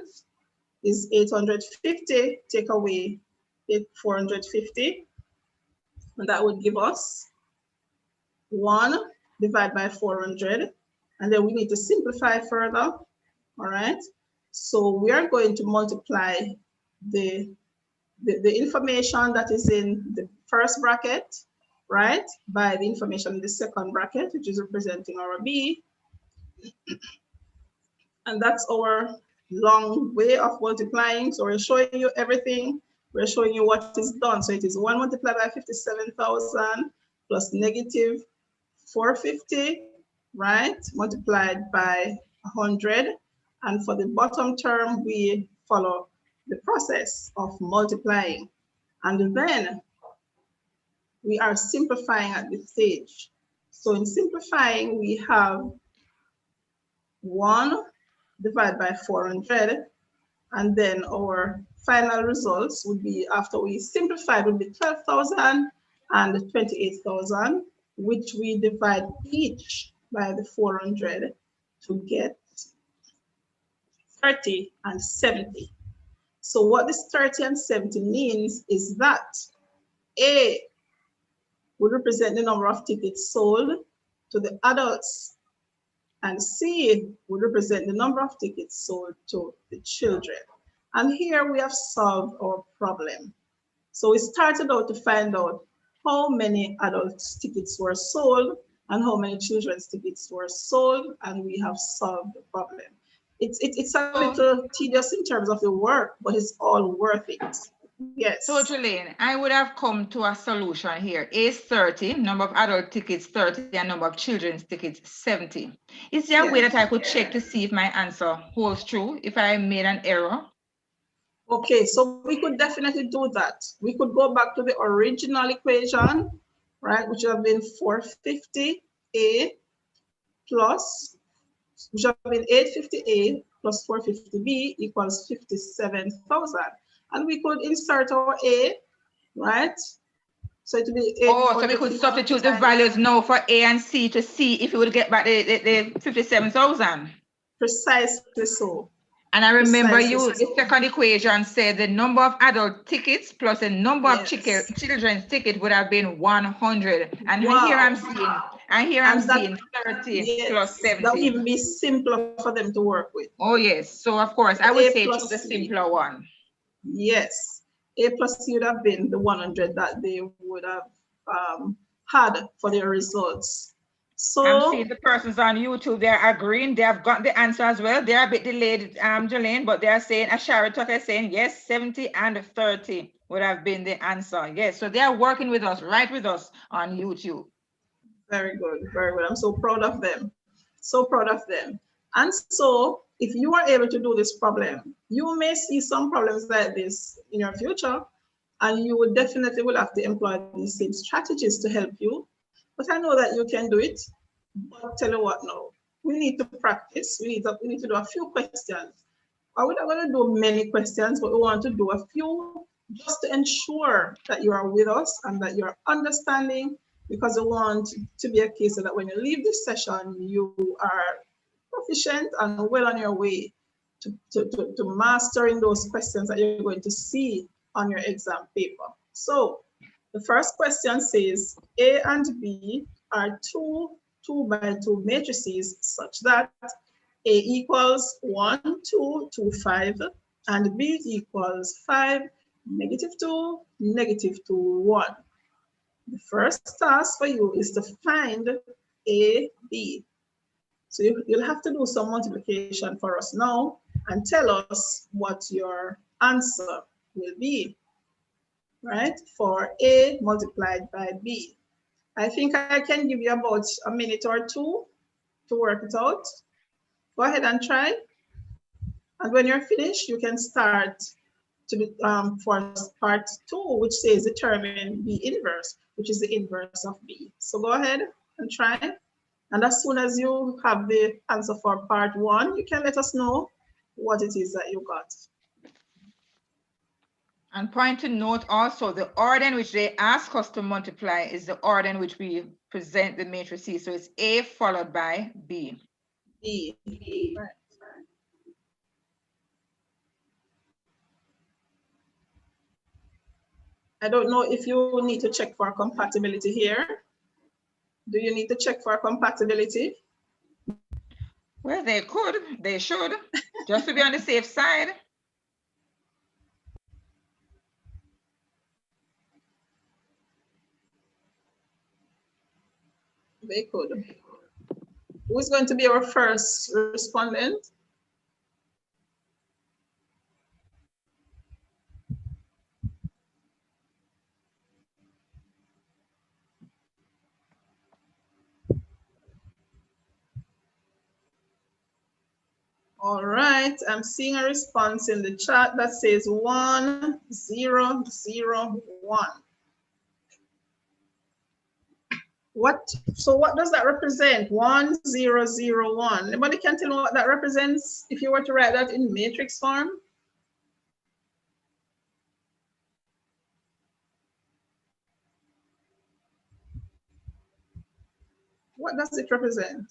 is 850, take away 450. And that would give us 1 divided by 400. And then we need to simplify further. All right. So we are going to multiply the information that is in the first bracket, right, by the information in the second bracket, which is representing our B. And that's our long way of multiplying. So we're showing you everything. We're showing you what is done. So it is 1 multiplied by 57,000 plus negative 450, right, multiplied by 100. And for the bottom term, we follow the process of multiplying. And then we are simplifying at this stage. So in simplifying, we have 1 divided by 400, and then our final results would be, after we simplified, would be 12,000 and 28,000, which we divide each by the 400 to get 30 and 70. So what this 30 and 70 means is that A would represent the number of tickets sold to the adults, and C would represent the number of tickets sold to the children. And here we have solved our problem. So we started out to find out how many adults tickets were sold and how many children's tickets were sold, and we have solved the problem. It's a little tedious in terms of the work, but it's all worth it. Yes. So Jolene, I would have come to a solution here. A is 30, number of adult tickets 30, and number of children's tickets 70. Is there a way that I could check to see if my answer holds true, if I made an error? Okay, so we could definitely do that. We could go back to the original equation, right, which would have been 450A plus, which would have been 850A plus 450B equals 57,000. And we could insert our A, right? So it would be 8. Oh, so we could substitute the values now for A and C to see if we would get back the 57,000. Precisely so. And I remember the second equation said the number of adult tickets plus the number of children's tickets would have been 100. And here I'm seeing 30 plus 70. That would even be simpler for them to work with. Oh yes, so of course I would say choose the simpler one. Yes, A plus C would have been the 100 that they would have had for their results. So I'm seeing the persons on YouTube, they're agreeing, they have got the answer as well. They're a bit delayed, Jolene, but they're saying, Ashara Tucker is saying, yes, 70 and 30 would have been the answer. Yes, so they're working with us, right with us on YouTube. Very good, very good. I'm so proud of them. So proud of them. And so if you are able to do this problem, you may see some problems like this in your future. and you will definitely will have to employ these same strategies to help you. But I know that you can do it. But tell you what now, we need to practice. We need to do a few questions. We're not going to do many questions, but we want to do a few just to ensure that you are with us and that you're understanding, because we want to be a case so that when you leave this session, you are proficient and well on your way to mastering those questions that you're going to see on your exam paper. So the first question says, A and B are two 2x2 matrices such that A equals 1, 2, 2, 5, and B equals 5, -2, -2, 1. The first task for you is to find A, B. So you'll have to do some multiplication for us now and tell us what your answer will be, right? For A multiplied by B. I think I can give you about a minute or two to work it out. Go ahead and try. And when you're finished, you can start for part 2, which says determine B inverse, which is the inverse of B. So go ahead and try. And as soon as you have the answer for part 1, you can let us know what it is that you got. And point to note also, the order in which they ask us to multiply is the order in which we present the matrices. So it's A followed by B. B. Right. I don't know if you need to check for compatibility here. Do you need to check for compatibility? Well, they should, just to be on the safe side. They could. Who's going to be our first respondent? All right, I'm seeing a response in the chat that says 1, 0, 0, 1. So what does that represent? 1, 0, 0, 1. Anybody can tell me what that represents if you were to write that in matrix form? What does it represent?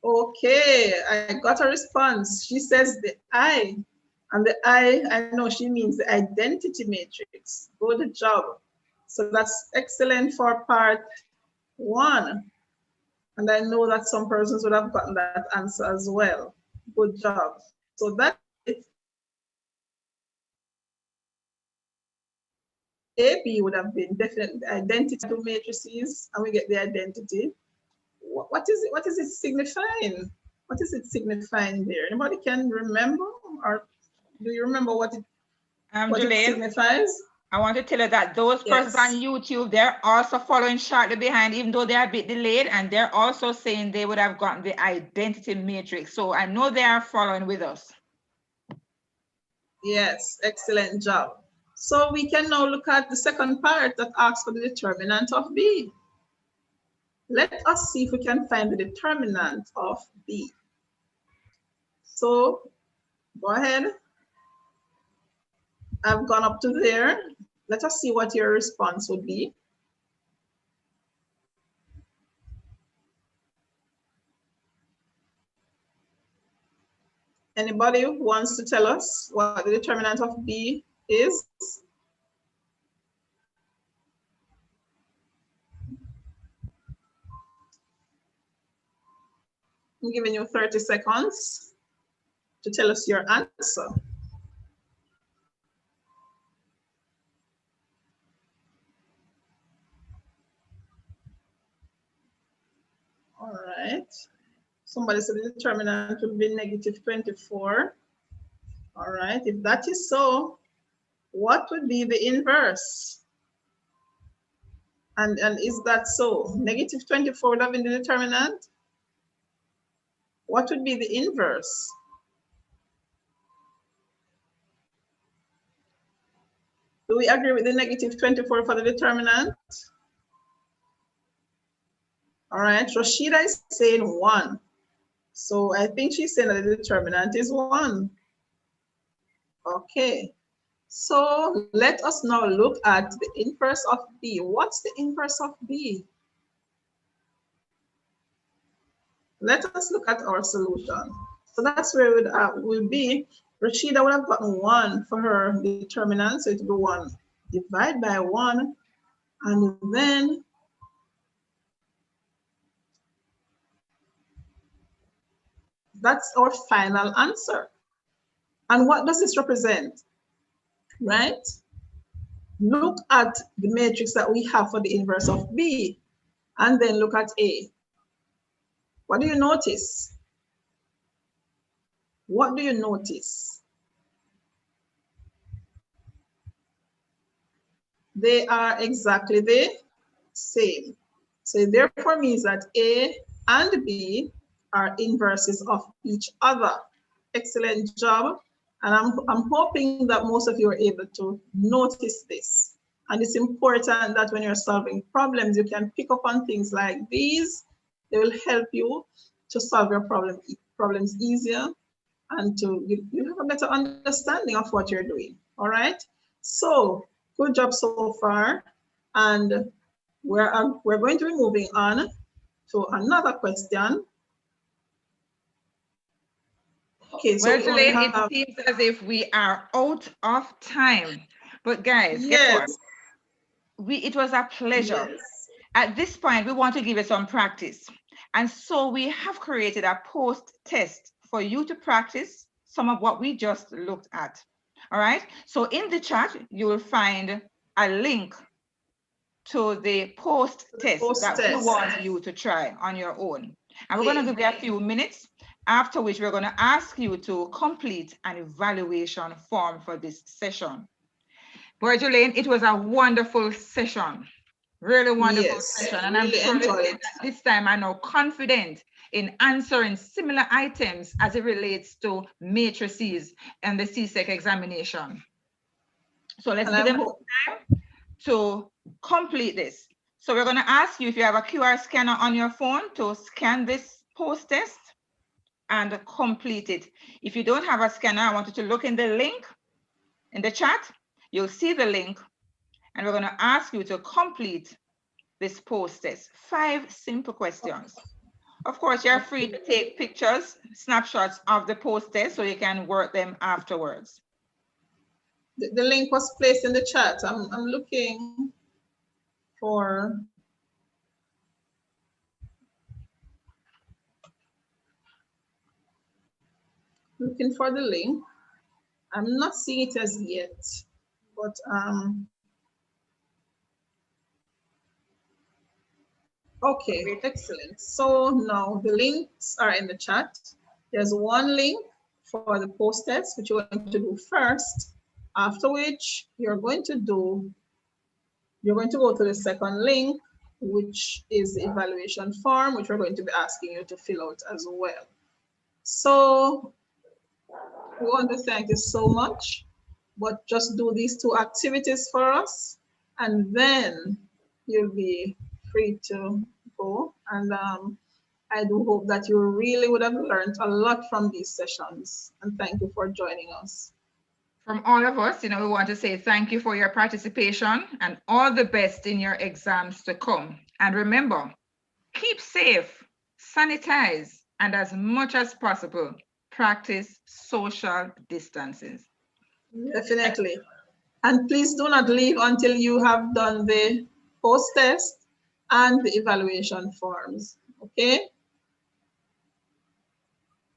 Okay, I got a response. She says the I, and the I know she means the identity matrix. Good job. So that's excellent for part 1. And I know that some persons would have gotten that answer as well. Good job. So that AB would have been definitely identity to matrices, and we get the identity. What is it signifying? What is it signifying there? Anybody can remember, or do you remember what it signifies? I want to tell you that those persons on YouTube, they're also following shortly behind, even though they're a bit delayed, and they're also saying they would have gotten the identity matrix. So I know they are following with us. Yes, excellent job. So we can now look at the second part that asks for the determinant of B. Let us see if we can find the determinant of B. So go ahead. I've gone up to there. Let us see what your response would be. Anybody who wants to tell us what the determinant of B is? I'm giving you 30 seconds to tell us your answer. All right. Somebody said the determinant will be -24. All right. If that is so, what would be the inverse? And is that so? -24 would have been the determinant. What would be the inverse? Do we agree with the negative 24 for the determinant? All right, Rashida is saying 1. So I think she's saying that the determinant is 1. Okay, so let us now look at the inverse of B. What's the inverse of B? Let us look at our solution. So that's where it will be. Rashida would have gotten 1 for her determinant, so it will be 1 divided by 1, and then that's our final answer. And what does this represent? Right? Look at the matrix that we have for the inverse of B, and then look at A. What do you notice? What do you notice? They are exactly the same. So it therefore means that A and B are inverses of each other. Excellent job. And I'm hoping that most of you are able to notice this. And it's important that when you're solving problems, you can pick up on things like these. They will help you to solve your problems easier, and you have a better understanding of what you're doing. All right. So good job so far. And we're going to be moving on to another question. Okay, so well, Jelaine, it seems as if we are out of time. But guys, yes, it was a pleasure. Yes. At this point, we want to give you some practice. And so we have created a post-test for you to practice some of what we just looked at. All right. So in the chat, you will find a link to the post-test that we want you to try on your own. And we're going to give you a few minutes, after which we're going to ask you to complete an evaluation form for this session. Boy, Jelaine, it was a wonderful session. Really wonderful session. And really I'm sure this time I'm now confident in answering similar items as it relates to matrices and the CSEC examination. So let's give them time to complete this. So we're going to ask you if you have a QR scanner on your phone to scan this post-test and complete it. If you don't have a scanner, I want you to look in the link in the chat. You'll see the link, and we're going to ask you to complete this post-test. 5 simple questions. Of course, you're free to take pictures, snapshots of the post-test so you can work them afterwards. The link was placed in the chat. I'm looking for the link. I'm not seeing it as yet, but okay, excellent. So now the links are in the chat. There's one link for the post-test, which you're going to do first, after which you're going to go to the second link, which is the evaluation form, which we're going to be asking you to fill out as well. So we want to thank you so much, but just do these 2 activities for us, and then you'll be free to go. And I do hope that you really would have learned a lot from these sessions, and thank you for joining us. From all of us, we want to say thank you for your participation and all the best in your exams to come. And remember, keep safe, sanitize, and as much as possible, practice social distances. Definitely. And please do not leave until you have done the post-test and the evaluation forms, okay?